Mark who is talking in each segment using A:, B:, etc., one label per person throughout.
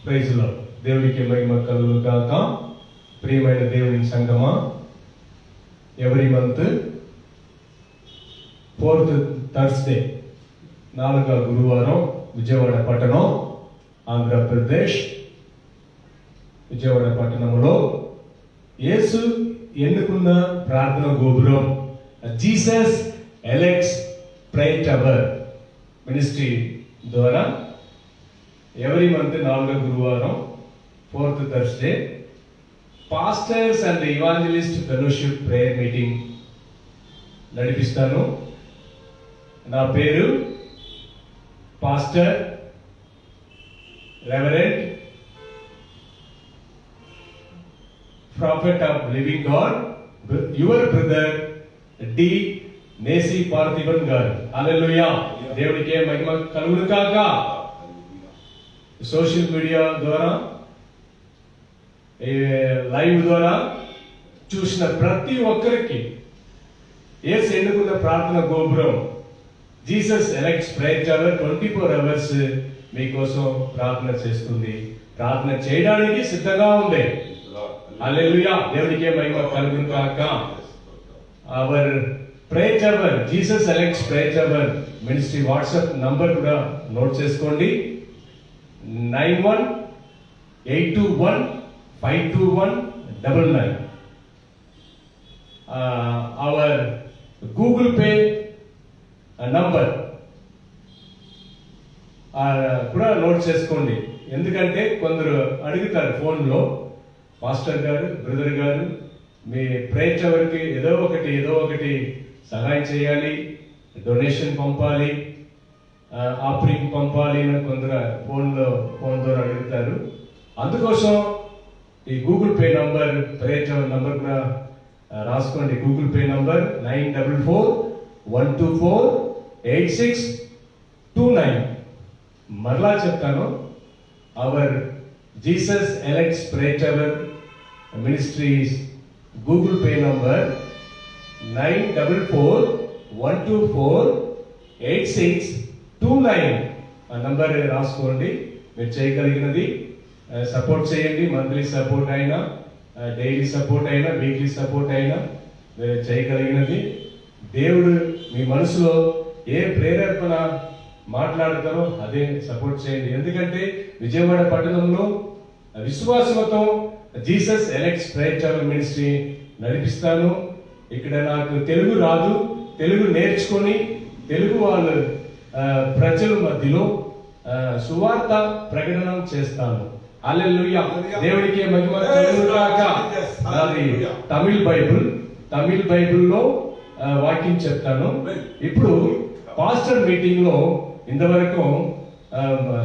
A: Praise lord. దేవునికి మహిమ కలుగును గాక. ప్రియమైన దేవుని సంగమా, ఎవరీ మంత్ 4th థర్స్డే 4వ గురువారం విజయవాడ పట్టణం, ఆంధ్రప్రదేశ్ విజయవాడ పట్టణంలో యేసు ఎన్నుకున్న ప్రార్థన గోపురం Jesus elects prayer tower ministry ద్వారా ఎవరీ మంత్ 4వ గురువారం 4th Thursday pastors and evangelist fellowship prayer meeting నడిపిస్తాను. నా పేరు pastor reverend prophet of living God your brother D Nesi Parthiban garu. హల్లెలూయా. దేవుడికే మహిమ కలుగును కాక. సోషల్ మీడియా ద్వారా, లైవ్ ద్వారా చూసిన ప్రతి ఒక్కరికి యేసు ఎన్నుకున్న ప్రార్థన గోపురం Jesus elects prayer tower 24 hours మీకోసం ప్రార్థన చేస్తుంది. ప్రార్థన చేయడానికి సిద్ధంగా ఉంది. హల్లెలూయా. దేవుడికే మహిమ కలుగును కాక. Our prayer tower Jesus elects prayer tower ministry WhatsApp number కూడా నోట్ చేసుకోండి. 9182152199. అవర్ గూగుల్ పే నంబర్ కూడా నోట్ చేసుకోండి. ఎందుకంటే కొందరు అడుగుతారు ఫోన్లో, పాస్టర్ గారు, బ్రదర్ గారు, మీ ప్రేయర్ టవర్కి ఏదో ఒకటి సహాయం చేయాలి, డొనేషన్ పంపాలి, ఆఫరింగ్ పంపాలి అని కొందరు ఫోన్ ద్వారా అడుగుతారు. అందుకోసం ఈ Google Pay number, prayer tower number కూడా రాసుకోండి. Google Pay number 9441248629. మరలా చెప్తాను. Our Jesus elects prayer tower ministries Google Pay number 9441248629. ఆ నంబర్ రాసుకోండి. మీరు చేయగలిగినది సపోర్ట్ చేయండి. మంత్లీ సపోర్ట్ అయినా, డైలీ సపోర్ట్ అయినా, వీక్లీ సపోర్ట్ అయినా మీరు చేయగలిగినది. దేవుడు మీ మనసులో ఏ ప్రేరేపణ మాట్లాడతారో అదే సపోర్ట్ చేయండి. ఎందుకంటే విజయవాడ పట్టణంలో విశ్వాసంతో Jesus elects prayer tower ministry నడిపిస్తాను. ఇక్కడ నాకు తెలుగు రాదు, తెలుగు నేర్చుకొని తెలుగు వాళ్ళు ప్రజల మధ్యలో సువార్త ప్రకటన చేస్తాను. హల్లెలూయా. దేవుడికి మహిమ కలుగును గాక. నాది తమిళ్ బైబిల్లో వాక్యం చెప్తాను. ఇప్పుడు పాస్టర్ మీటింగ్ లో ఇంతవరకు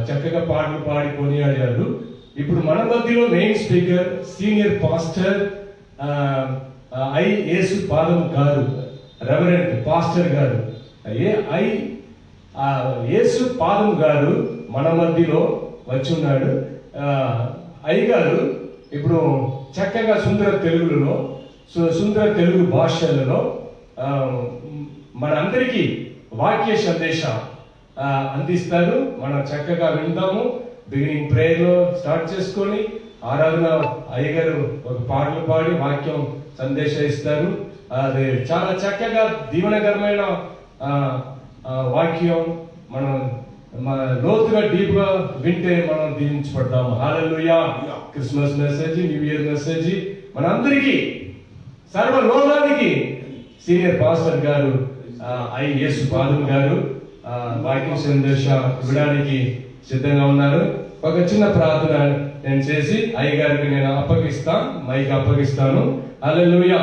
A: చక్కగా పాటలు పాడి కొనియాడారు. ఇప్పుడు మన మధ్యలో మెయిన్ స్పీకర్ సీనియర్ పాస్టర్ యేసు పాదం గారు, రెవరెండ్ పాస్టర్ గారు యేసు పాదం గారు మన మధ్యలో వచ్చి ఉన్నాడు. అయ్యగారు ఇప్పుడు చక్కగా సుందర తెలుగు భాషలలో మనందరికీ వాక్య సందేశం అందిస్తారు. మనం చక్కగా విందాము. బిగినింగ్ ప్రేయర్ లో స్టార్ట్ చేసుకొని ఆరాధన అయ్యగారు ఒక పాటలు పాడి వాక్యం సందేశం ఇస్తారు. అది చాలా చక్కగా దీవెనకరమైన వాక్యం. మనం లోతుగా డీప్ గా వింటే మనం దీవించబడతాము. హల్లెలూయా. Christmas message, new year message మనందరికీ, సర్వలోకానికి సీనియర్ పాస్టర్ గారు యేసు పాదం గారు వాక్యం సందేశం ఇవ్వడానికి సిద్ధంగా ఉన్నారు. ఒక చిన్న ప్రార్థన నేను చేసి అయ్యగారికి నేను మైక్ అప్పగిస్తాను. హల్లెలూయా.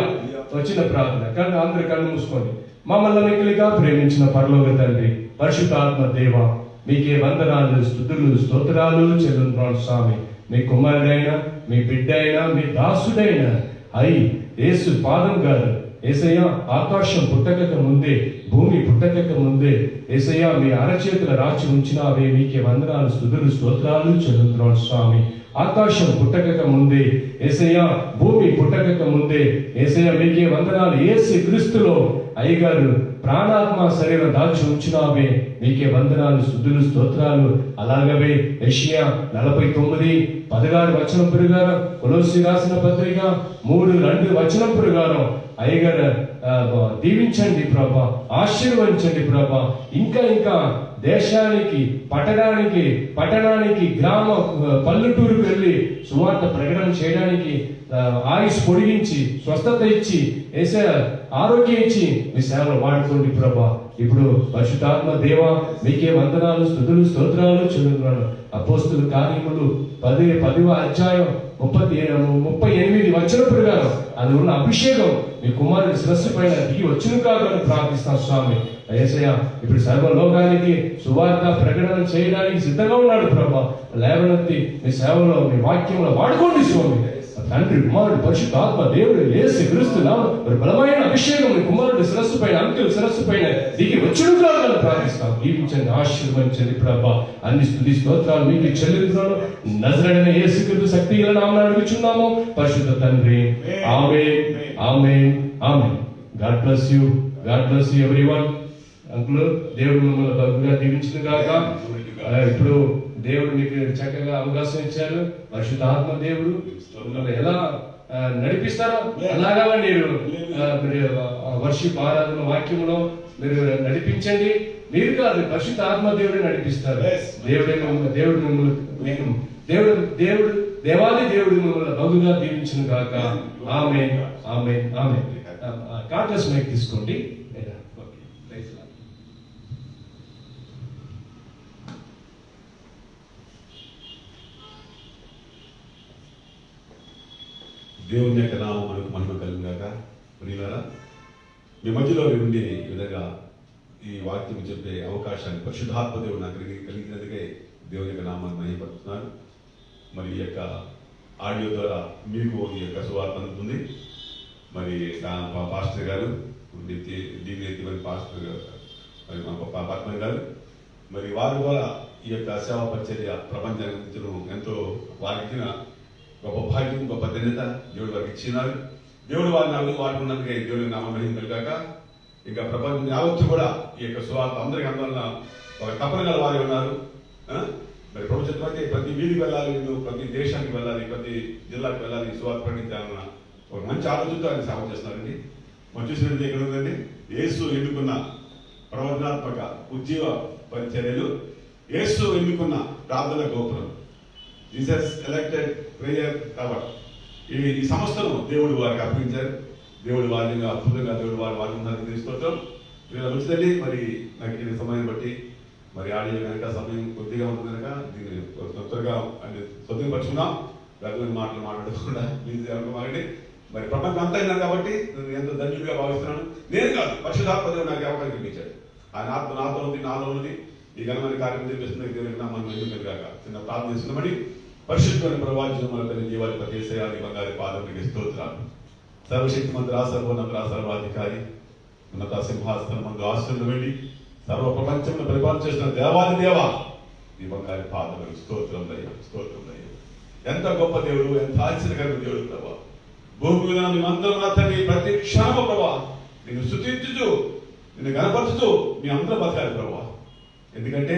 A: వచ్చిన ప్రార్థన. అందరు కళ్ళు మూసుకోండి. మమ్మల్ని మిక్కిలిగా ప్రేమించిన పరలోక తండ్రి, పరిశుద్ధాత్మ దేవ, మీకే వందనాలు, స్తుతులు, స్తోత్రాలు చెల్లించున్నాను స్వామి. మీ కుమారుడైన, మీ బిడ్డ అయినా, మీ దాసుడైన యేసు పాదం గారు, యేసయ్య ఆకాశం పుట్టక ముందే, భూమి పుట్టక ముందే యేసయ్య మీ అరచేతుల రాచి ఉంచినవే. మీకే వందనాలు, స్తుతులు, స్తోత్రాలు చెల్లించున్నాను స్వామి. ఆకాశం పుట్టక ముందే యేసయ్య, భూమి పుట్టక ముందే యేసయ్య మీ మీకే వందనాలు. యేసు క్రీస్తులో అయ్యగారు ప్రాణాత్మ శరీరం దాచి ఉంచినావే, మీకే వందనాలు, స్తుతులు, స్తోత్రాలు. అలాగవే యెషయా 49:16 వచనం ప్రకారం, కొలొస్సీ రాసిన పత్రిక 3:2 వచనం ప్రకారం అయ్యగారు దీవించండి ప్రభా, ఆశీర్వదించండి ప్రభా. ఇంకా ఇంకా దేశానికి, పట్టణానికి, గ్రామ పల్లెటూరుకు వెళ్ళి సువార్త ప్రకటన చేయడానికి ఆయుష్ పొడిగించి, స్వస్థత ఇచ్చి, ఆరోగ్యం ఇచ్చి మీ సేవలు వాడుకోండి ప్రభా. ఇప్పుడు పరిశుద్ధాత్మ దేవ మీకే వందనాలు, స్తుతులు, స్తోత్రాలు చెల్లిస్తున్నాను. అపోస్తుల కార్యములు 10వ అధ్యాయం 38 వచనం ప్రకారం అది ఉన్న అభిషేకం మీ కుమారుడి శిరస్సు పైన దిగి వచ్చును కాదని ప్రార్థిస్తాను స్వామి. యేసయ్య ఇప్పుడు సర్వలోకానికి సువార్త ప్రకటన చేయడానికి సిద్ధంగా ఉన్నాడు ప్రభా. లేవనెత్తి మీ సేవలో, మీ వాక్యంలో వాడుకోండి స్వామి. తండ్రి, కుమారుడు, పరిశుద్ధాత్మ దేవుడు యేసు క్రీస్తు నామమున బలమైన అభిషేకం మీ కుమారుడి శిరస్సు పైన, అంకుల శిరస్సు పైన దిగి వచ్చును కాదని ప్రార్థిస్తాం. దీవించండి, ఆశీర్వదించండి ప్రభా. అన్ని స్తుతి స్తోత్రాలు మీకు చెల్లిస్తున్నాను. నజరేయుడైన యేసు క్రీస్తు శక్తి గల నామమున అడుగుచున్నాము పరిశుద్ధ తండ్రి. ఆమేన్, ఆమేన్, ఆమేన్. God bless you, God bless you everyone. Uncle, దేవుడు మిమ్మల్ని బహుగా దీవించును గాక. ఇప్పుడు దేవుడు మీకు చక్కగా అవకాశం ఇచ్చారు. పరిశుద్ధాత్మ దేవుడు మిమ్మల్ని ఎలా నడిపిస్తారో అలాగా మీరు వర్షిప్ ఆరాధన వాక్యంలో మీరు నడిపించండి. మీరు కాదు, పరిశుద్ధాత్మ దేవుడు నడిపిస్తారు. దేవుడు మిమ్మల్ని దేవాది దేవుడు మిమ్మల్ని బహుగా దీవించును గాక. ఆమేన్, ఆమేన్, ఆమేన్. కార్టస్ మైక్ తీసుకోండి.
B: దేవుని యొక్క నామం మనకు మహిమ కలుగుగాక. ప్రియులారా, మీ మధ్యలో ఉండి ఈ విధంగా ఈ వాక్యం చెప్పే అవకాశాన్ని పరిశుద్ధాత్మ దేవుడు నాకు కలిగినందుకే దేవుని యొక్క నామాన్ని మహిమపడుతున్నాను. మరి ఈ యొక్క ఆడియో ద్వారా మీకు ఈ యొక్క సువార్త అందుతుంది. మరి మా పాస్టర్ గారు మరి పాస్టర్ గారు, మరి మా పద్మ గారు, మరి వారి ద్వారా ఈ యొక్క సేవా పరిచర్య ప్రపంచానికి ఎంతో వారికి గొప్ప భాగ్యం, గొప్ప ధన్యత దేవుడు వారికి ఇచ్చినారు. దేవుడు వారిని వాడుకున్నందుకే దేవుడి నామం కలిగాక. ఇంకా ప్రపంచం యావత్తు కూడా ఈ యొక్క సువార్త అందరికీ అందవలన ఒక తపన గల వారి ఉన్నారు. మరి ప్రపంచంలో అయితే ప్రతి వీధికి వెళ్ళాలి, ప్రతి దేశానికి వెళ్ళాలి, ప్రతి జిల్లాకి వెళ్ళాలి, సువార్త ప్రకటించాలన్న ఒక మంచి ఆలోచనతో ఆయన సేవ చేస్తున్నారండి. మనం చూసినట్టు ఇక్కడ ఉందండి, యేసు ఎన్నుకున్న ప్రవచనాత్మక ఉద్యోగ పరిచర్యలు, యేసు ఎన్నుకున్న ప్రార్థన గోపురం, జీసస్ ఎలక్టెడ్ ప్రేయర్ టవర్. ఈ సంస్థను దేవుడు వారికి అప్పగించారు. దేవుడు వారిని అద్భుతంగా దేవుడు వారి ఉన్నది తీసుకోవటం వీళ్ళ మంచిదండి. మరి నాకు ఇది సమయం బట్టి మరి ఆడియో కనుక సమయం కొద్దిగా ఉంటుంది కనుక దీన్ని త్వరగా స్వతంపరుచుకున్నాం. రకమైన మాటలు మాట్లాడకుండా ప్లీజ్ అనుకోమాలండి. మరి ప్రపంచం అంతా అయినారు కాబట్టి నేను ఎంతో ధన్యుడిగా భావిస్తున్నాను. నేను కాదు, పరిశుద్ధాత్మ దేవుడు నాకు అవకాశం కల్పించాడు. ఆయన ఆత్మ నాతో ఉంది, నాలో ఉంది. ఈ ఘనమైన కార్యక్రమం చేపిస్తున్న దేవుడికి మనం ఎందుకు కాక చిన్న ప్రార్థన చేస్తున్నామని పరిశుద్ధమైన ప్రవాచన జీవాలు ప్రదేశాన్ని బంగారు పాదమునికి స్తోత్రాలు. సర్వశక్తి మంత్ర సర్వోన్నత సర్వాధికారి ఉన్నత సింహాసనం మందు ఆశ్రయం వెళ్ళి సర్వ ప్రపంచంలో పరిపాలన చేసిన దేవాది దేవ ఈ బంగారు పాదములకు స్తోత్రం దయ్యం, స్తోత్రం దయ్యం. ఎంత గొప్ప దేవుడు, ఎంత ఆశ్చర్యకరమైన దేవుడు ప్రభా. భూమి మీద మేమందరం అతన్ని ప్రతి క్షణము ప్రభా నిన్ను స్తుతించుతూ, నిన్ను గణపరుచుతూ మీ అందరూ బతకాలి ప్రభా. ఎందుకంటే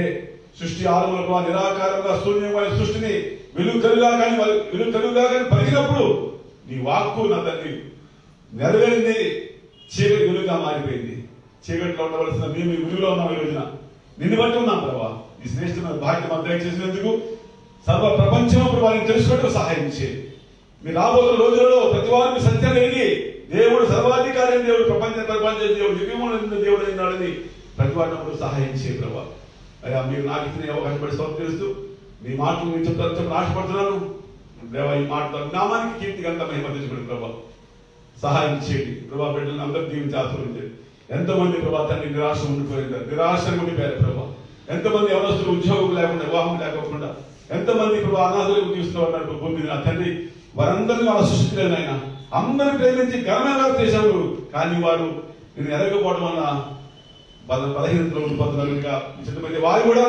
B: సృష్టి ఆరంభంలో ప్రభా నిరాకారంగా శూన్యమైన సృష్టిని వెలుగు కలుగా కానీ పలికినప్పుడు నీ వాక్కు నా తండ్రి నెరవేరింది. చీకటి వెలుగుగా మారిపోయింది. చీకటిలో ఉండవలసిన మేము వెలుగులో ఉన్నాం. ఈ రోజున నిన్ను బట్టి ఉన్నాం ప్రభా. ఈ శ్రేష్టమైన భాగ్యం అంతా చేసినందుకు సర్వ ప్రపంచం ప్రభావం తెలుసుకోవడం సహాయం చేయండి. మీ రాబోతున్న రోజులలో ప్రతి వారికి సత్యం ఎరిగి దేవుడు సర్వాధికారి అయిన దేవుడు, ప్రపంచ పరిపాలన దేవుడు, దివ్యమైన దేవుడు అయినాడని ప్రతి వారిని సహాయం చేయ ప్రభా. అయ్యా మీరు నాకు ఇచ్చిన అవకాశం పడి స్తోత్రం చేస్తూ మీ మాటలు నేను చెప్తాను ఆశపడుతున్నాను దేవా. ఈ మాటతో నామానికి కీర్తి గంట మహిమ తెచ్చుకోండి ప్రభా. సహాయం చేయండి ప్రభా. బిడ్డలను అందరూ దీవించి ఆశీర్వదించండి. ఎంతమంది ప్రభా తండ్రి నిరాశ ఉండిపోయింది, నిరాశ ఉండిపోయారు ప్రభా. ఎంతమంది ఎవరస్తులు ఉద్యోగం లేకుండా, వివాహం లేకుండా, ఎంతమంది ప్రభా అనాథులకు తీసుకున్నారు భూమి నా తండ్రి. వారందరినీ వాళ్ళ సృష్టిలేదు ఆయన. అందరూ ప్రేమించి ఘనమైన చేశారు. కానీ వారు నేను ఎరగకపోవడం వల్ల 15 ఉండిపోతున్నారు. ఇంకా సిద్ధమైతే వారు కూడా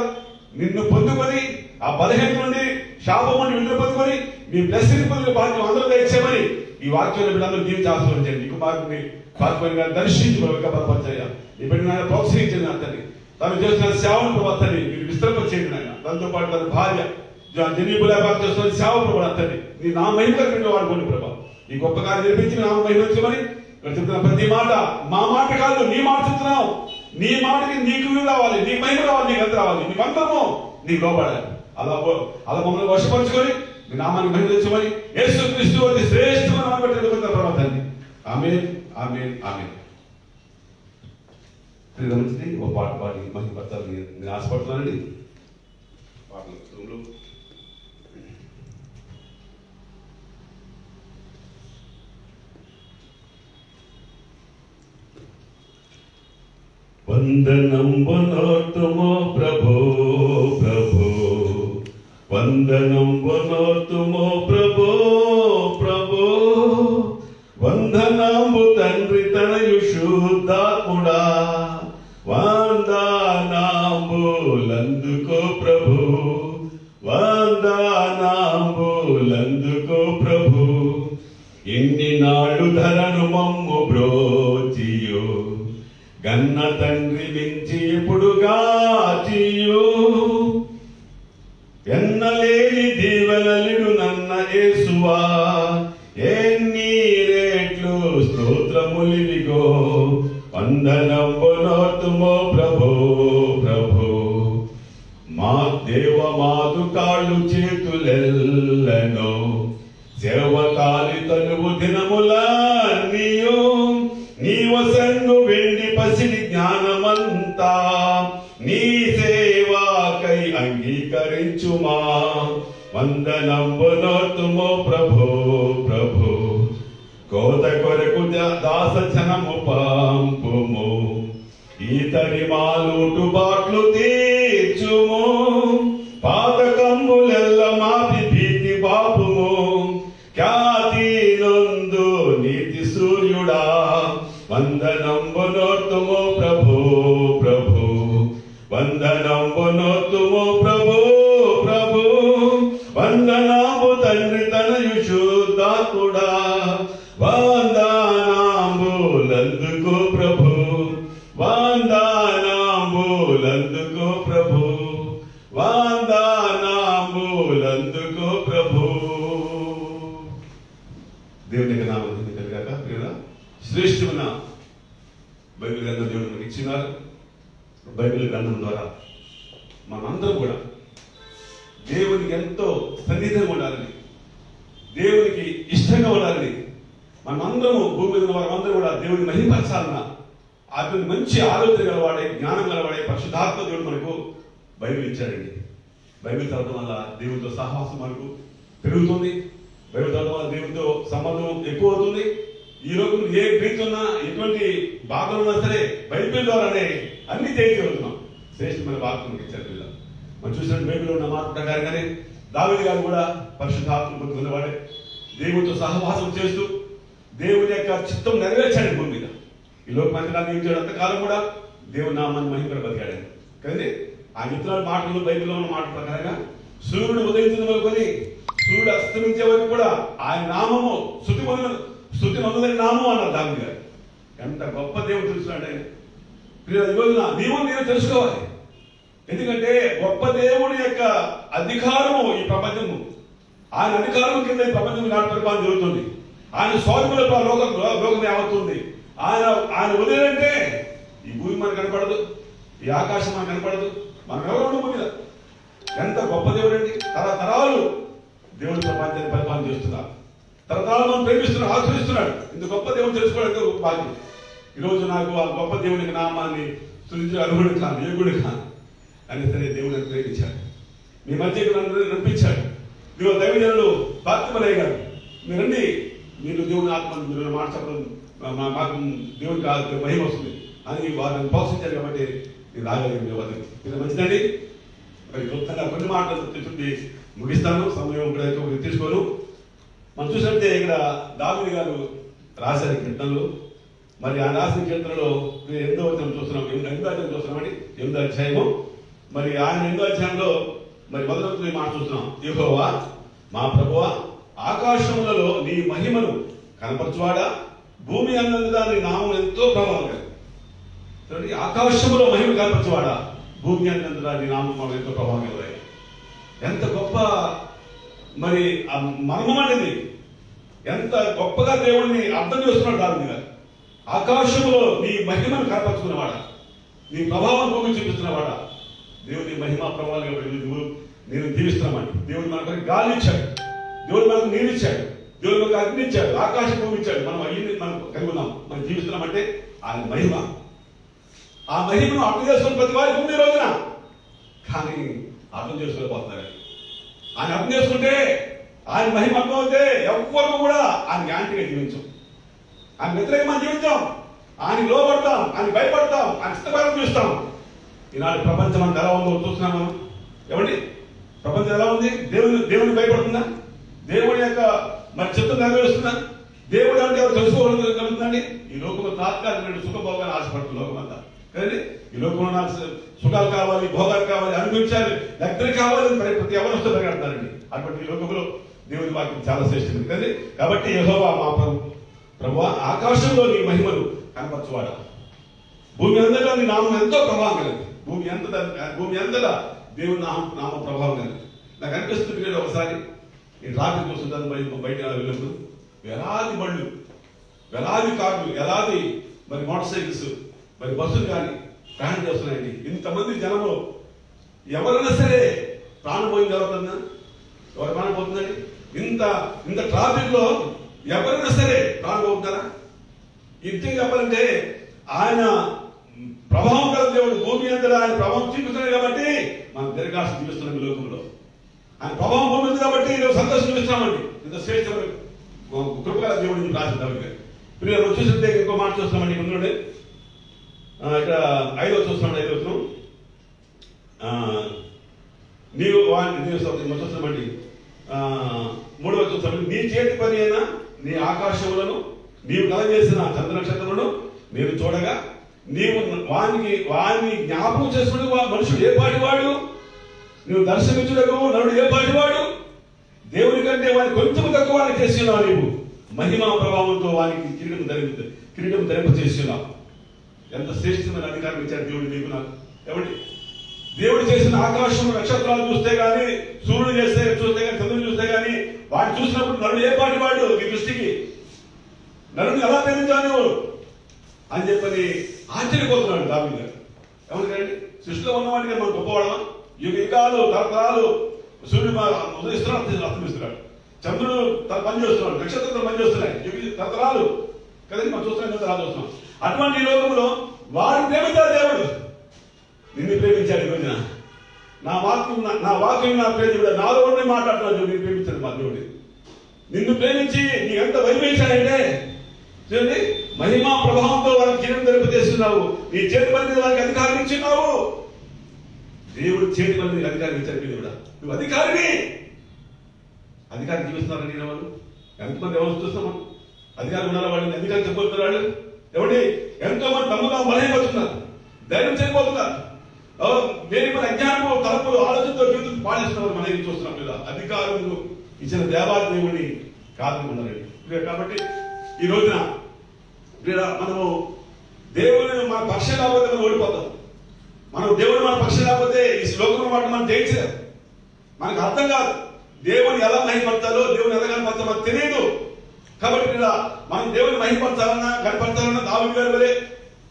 B: నిన్ను పొందుకొని ఆ 15 నుండి శాపం నుండి విడుదల పొందుకొని మీ బ్లెస్సింగ్ పొందిన భాగ్యం అందరూ ఇచ్చామని ఈ వాక్యాన్ని బిడ్డలందరూ దీవించి ఆశీర్వదించండి. ఈ కుమారుని పాత్రగా దర్శించి బలపరచయ్యా. ఈ బిడ్డను ఆయన ప్రోత్సహించండి నా తండ్రి. తను చేస్తున్న సేవను ప్రభావ తండ్రి మీరు విస్తరింపచేయండి నాయన. దాంతో పాటు తన భార్య జనీబులా చేస్తున్న సేవ ప్రభావ తండ్రి నీ నా మహిమకరంగా వాడుకోండి ప్రభావ. ఈ గొప్ప కార్యం నిర్మించి నా మహిమని చెప్తున్న ప్రతి మాట మా మాట కాదు, నీ మాట చెప్తున్నావు. నీ మాటకి నీకు రావాలి, నీ మహిమ రావాలి, నీకు అంత రావాలి, నీ మంత్రము నీకు లోపడాలి. అలా మమ్మల్ని వశపరుచుకొని మీ నామాన్ని మహిమ తెచ్చమని యేసుక్రీస్తు అతి శ్రేష్టమైన నామములో వేడుకుంటున్నాను ప్రభావ తండ్రి. ఆమేన్, ఆమేన్, ఆమేన్. మంచిది ఓ పాట పాడి మహిమపరచాలని నేను ఆశపడుతున్నానండి. పాటలు
C: వందనం వనోతుమో ప్రభో ప్రభో, వందనం వనోతుమో ప్రభో ప్రభో, వందనంబు తండ్రి తనయు శుద్ధాత్ముడా, వందనాంబులందుకో ప్రభు, వందనాంబులందుకో ప్రభు. ఇన్ని నాళ్ళు ధరను మమ్ము బ్రోచియు, గన్న తండ్రి మించి ఎప్పుడుగాచియు, ఎన్నలేని దీవెనలిడు నన్న యేసువా, ఎన్ని రేట్లు స్తోత్రములివిగో. వందనంబునోతుమో ప్రభో ప్రభో, మా దేవ మాదు కాళ్ళు చేతులెల్లను, సేవకాలి తనువు దినములన్నీయు, నీ వసంగు వెండి పసిడి జ్ఞానమంతా, నీ సేవాకై అంగీకరించుమా. వందనంబునోతుమో ప్రభో ప్రభో, కోత కొరకు దాస జనము పంపుము, ఈతరి మాలూటు బాట్లు తీర్చుము, పాతకంబులెల్ల మాపి భీతి బాపుము, ఖ్యాతి నొందు నీతి సూర్యుడా. వందనంబునోతుమో ప్రభో ప్రభో, వందనంబునోతుమో ప్రభో ప్రభో, వందనాంబు తండ్రి తనయు శుద్ధాత్ముడా, వందనాంబులందుకో ప్రభు, వందనాంబులందుకో ప్రభు, వందనాంబులందుకో ప్రభు.
B: దేవునికి నామం కలిగాక ప్రియులా, శ్రేష్టమైన బైబిల్ గ్రంథం దేవుడు మనకి ఇచ్చినారు. బైబిల్ గ్రంథం ద్వారా మనందరం కూడా దేవునికి ఎంతో సన్నిహితంగా ఉండాలని, దేవునికి ఇష్టంగా ఉండాలని, మనమందరము భూమి మీద వారందరూ కూడా దేవుని మహిమపరచాలన్న అతని మంచి ఆలోచన గలవాడే, జ్ఞానం గలవాడే పరిశుద్ధాత్మ దేవుడు మనకు బైబిల్ ఇచ్చాడండి. బైబిల్ చదవడం వల్ల దేవునితో సహవాసం మనకు పెరుగుతుంది. బైబిల్ చదవడం వల్ల దేవునితో సంబంధం ఎక్కువ అవుతుంది. ఈ రోజు ఏ ప్రీతి ఉన్నా, ఎటువంటి బాధలు ఉన్నా సరే బైబిల్ ద్వారానే అన్ని చేయగలుగుతున్నాం. శ్రేష్టమైన బాధలు ఇచ్చారు పిల్లలు. మనం చూసినట్టు బైబిల్లో ఉన్న మాట ప్రకారంగానే దావీదు గారు కూడా పరిశుద్ధాత్మ పొందుకున్నవాడే, దేవునితో సహవాసం చేస్తూ దేవుని యొక్క చిత్తం నెరవేర్చాడు భూమి మీద. ఈ లోక మందిరాన్ని నియమించాడు. అంతకాలం కూడా దేవుని నామాన్ని మహిమగా బతికాడు. కానీ ఆ మిత్రుల మాటలు బైబిల్లో ఉన్న మాట ప్రకారంగా సూర్యుడు ఉదయించిన వరకు సూర్యుడు అస్తమించే వరకు కూడా ఆయన నామము శృతి నొందని నామం అన్నారు దావీదు గారు. ఎంత గొప్ప దేవుడు తెలుసుకున్నాడు ఆయన. ఈరోజు నీవు నేను తెలుసుకోవాలి. ఎందుకంటే గొప్ప దేవుడి యొక్క అధికారము ఈ ప్రపంచము, ఆయన అధికారం కింద ఈ ప్రపంచం నాటి పరిపాలన జరుగుతుంది. ఆయన స్వామికుల లోకం ఏమవుతుంది. ఆయన వదిలేంటే ఈ భూమి మనకు కనపడదు, ఈ ఆకాశం మనకు కనపడదు, మనం ఎవరు భూమి మీద. ఎంత గొప్ప దేవుడు అండి. తరతరాలు దేవుడి ప్రపంచాన్ని పరిపాలన చేస్తున్నారు. తరతరాలు మనం ప్రేమిస్తున్నాడు, ఆశ్రయిస్తున్నాడు. ఇంత గొప్ప దేవుడు తెలుసుకోవడానికి ఒక భాగ్యం. ఈరోజు నాకు ఆ గొప్ప దేవునికి నామాన్ని స్తుతించే అర్హుడు కాను, యోగుడు కాను అని సరే దేవుడు నన్ను ప్రేమించాడు. మీ మధ్యకు నన్ను నడిపించాడు. మీరు దైవజనులు పాత్రమలయ్య గారు, మీరండి, మీరు దేవుని ఆత్మ మీరు మాట చెప్పడం మాకు దేవునికి మహిమ వస్తుంది అని వారిని ప్రోత్సహించారు. కాబట్టి నేను రాగలిగిన వద్దకు ఇది మంచిదండి. మరి క్లుప్తంగా కొన్ని మాటలు తెలుసుకుంటే ముగిస్తాను, సమయం కూడా తీసుకోను. మనం చూసినట్టే ఇక్కడ దావీదు గారు రాశారు కీర్తనలు. మరి ఆ రాసిన కీర్తనలో 8వ అధ్యాయం చూస్తున్నాం, 8వ అధ్యాయం చూస్తున్నామండి, 8వ అధ్యాయము. మరి ఆయన 8వ అధ్యాయంలో మరి మొదటి మాట చూస్తున్నాం. యెహోవా మా ప్రభువా, ఆకాశములలో నీ మహిమను కనపరచువాడా, భూమి అన్నందుగా నీ నామం ఎంతో ప్రభావం కలిగింది. చూడండి, ఆకాశంలో మహిమ కనపరచువాడా, భూమి అన్నందుగా నీ నామం ఎంతో ప్రభావం కలిగాయి. ఎంత గొప్ప మరి మర్మం అనేది, ఎంత గొప్పగా దేవుడిని అర్థం చేస్తున్నాడు దాని మీద. ఆకాశంలో నీ మహిమను కనపరుచుకున్నవాడా, నీ ప్రభావం భూమి చూపిస్తున్నవాడా, దేవుని మహిమ ప్రభావాలు నేను దీవిస్తున్నామండి. దేవుడు మనకు గాలి ఇచ్చాడు, దేవుడు మనకు నీళ్ళు ఇచ్చాడు, దేవుడు మనకు అగ్ని ఇచ్చాడు, ఆకాశం భూమి ఇచ్చాడు. మనం అయ్యింది మనం కలిగి ఉన్నాం, మనం జీవిస్తున్నామంటే ఆయన మహిమ. ఆ మహిమను అర్థం చేసుకుని ప్రతి వారికి ఉంది ఈ రోజున, కానీ అర్థం చేసుకోలేకపోతున్నారు. ఆయన అర్థం చేసుకుంటే, ఆయన మహిమ అర్థం అవుతే ఎవ్వరు కూడా ఆయన యాంటీగా జీవించాం, ఆయన వ్యతిరేకంగా జీవించాం, ఆయన లోపడతాం, ఆయన భయపడతాం, ఆయన చిత్తకారం చూస్తాం. ఈనాడు ప్రపంచం అంతా ఎలా ఉందో చూస్తున్నాం మనం. ఏమండి, ప్రపంచం ఎలా ఉంది? దేవుని భయపడుతుందా? దేవుడి యొక్క మరి చిత్తం నెరవేరుస్తుందా? దేవుడు అంటే ఎవరు తెలుసుకోగలుగుతుందండి? ఈ లోకంలో తాత్కాలిక సుఖభోగాన్ని ఆశపడుతుంది లోకం అంతా. కదండి, ఈ లోకంలో నాకు సుఖాలు కావాలి, భోగాలు కావాలి, అనుభవించాలి, దగ్గర కావాలి, ప్రతి ఎవరు వస్తే పరిగెడతారండి. అటువంటి ఈ లోకంలో దేవుడి వాక్యం చాలా శ్రేష్టమైంది కదండి. కాబట్టి యెహోవా మా ప్రభువా, ఆకాశంలో నీ మహిమను కనపరచువాడా, భూమి అంతటా నీ నామం ఎంతో ప్రభావం కలిగింది. భూమి అంతటా దేవుని నామ ప్రభావం కలిగింది. నాకు అనిపిస్తుంది ఒకసారి నేను ట్రాఫిక్ చూస్తుంటాను, బయట వెళ్ళినప్పుడు వేలాది బళ్ళు, వేలాది కార్లు, వేలాది మరి మోటార్ సైకిల్స్, మరి బస్సులు కానీ ప్రయాణం చేస్తున్నాయండి. ఇంతమంది జనంలో ఎవరైనా సరే ప్రాణం పోయింది ఎవరన్నా? ఎవరు ప్రాణం పోతుందండి? ఇంత ట్రాఫిక్ లో ఎవరైనా సరే ప్రాణం పోతున్నారా? ఇంటికి చెప్పాలంటే ఆయన ప్రభావం గల దేవుడు, భూమి అంతా ఆయన ప్రభావం చూపిస్తున్నాడు కాబట్టి మనం దీర్ఘాశ జీవిస్తున్నాం ఈ లోకంలో. ఆయన ప్రభావం భూమి ఉంది కాబట్టి ఈరోజు సంతోషం చూపిస్తున్నామండి. ఇంత శ్రేష్టమైన కృపగల దేవుడిని రాసింది. పిల్లలు చూస్తుంటే ఇంకో మాట చూస్తున్నామండి. ముందు ఇక్కడ 5వ చూస్తున్నామండి. 5వ వచనం, నీవు చూస్తున్నామండి. 3వ చూస్తున్నామండి. నీ చేతి పని అయినా నీ ఆకాశములను నీవు కలగజేసిన చంద్ర నక్షత్రములను నేను చూడగా నీవు వాని జ్ఞాపకం చేసుకుని మనుషుడు ఏ పాటివాడు, నువ్వు దర్శనించుటకు నరుడు ఏ పాటివాడు, దేవుని కంటే వాని కొంచెం తక్కువ వానికి చేస్తున్నావు. నీవు మహిమా ప్రభావంతో వానికి కిరీటం ధరింప చేస్తున్నావు. ఎంత శ్రేష్టమైన అధికారం ఇచ్చాడు దేవుడు నీకు నాకు. ఏమండి, దేవుడు చేసిన ఆకాశం నక్షత్రాలు చూస్తే గానీ, సూర్యుడు చూస్తే గానీ, చంద్రుడు చూస్తే గానీ, వాడు చూసినప్పుడు నరుడు ఏ పాటివాడు నీ దృష్టికి, నరుడు ఎలా ప్రేమించావు నువ్వు అని చెప్పని ఆశ్చర్యపోతున్నాడు దావీదు గారు. ఏమంటారండి, సృష్టిలో ఉన్నవాడికి మనం గొప్పవాడమా? యుగాలు తరతరాలు సూర్యుడు ఉదయిస్తున్నాడు, అస్తమిస్తున్నాడు, చంద్రుడు తన పని చేస్తున్నాడు, నక్షత్రాలు పని చేస్తున్నాయి, తరతరాలు కదండి మనం చూస్తున్నాం, తరతరాలు చూస్తున్నాం. అటువంటి లోకంలో వాడు ప్రేమించాడు దేవుడు. నిన్ను ప్రేమించాడు ఈ రోజున. నా వాక్యం నా ప్రేమించాడు, నాలో ఉండి మాట్లాడుతున్నాడు. నిన్ను ప్రేమించాడు మా దేవుడు. నిన్ను ప్రేమించి నీ ఎంత వైవేశాడంటే చూడండి, మహిమా ప్రభావంతో వారికి జీవనం ధరింపజేస్తున్నావు. నీ చేతి పని మీద వారికి అధికారం ఇచ్చినావు. దేవుడు చేతి పని మీద అధికారం ఇచ్చాడు. కూడా నువ్వు అధికారిని జీవిస్తున్నారని నేను వాళ్ళు ఎంతమంది ఎవరు చూస్తాము? అధికారం ఉన్నారా? వాడిని అధికారం చెప్పబోతున్నాడు. ఎవడి ఎంతో మంది తమ్ముగా బలహీనపడుతున్నారు, ధైర్యం చేయబోతున్నారు. దేని మన అజ్ఞానము తలపులు ఆలోచనతో జీవితం పాటిస్తున్నారు. మనం చూస్తున్నాం కదా, అధికారులు ఇచ్చిన దేవాది దేవుడిని కాదనుకున్నారండి. కాబట్టి ఈ రోజున మనము దేవుని మన పక్షం లేకపోతే మనం ఓడిపోతాం. మనం దేవుడు మన పక్షం లేకపోతే ఈ శ్లోకం మాట మనం జయించలేము. మనకు అర్థం కాదు దేవుని ఎలా మహిమపడతాలో, దేవుని ఎలా కనపడతాలో మనకు తెలియదు. కాబట్టి మనం దేవుని మహిమపడతాలన్నా కనపడతాలన్నా దావీదు గారి వలె,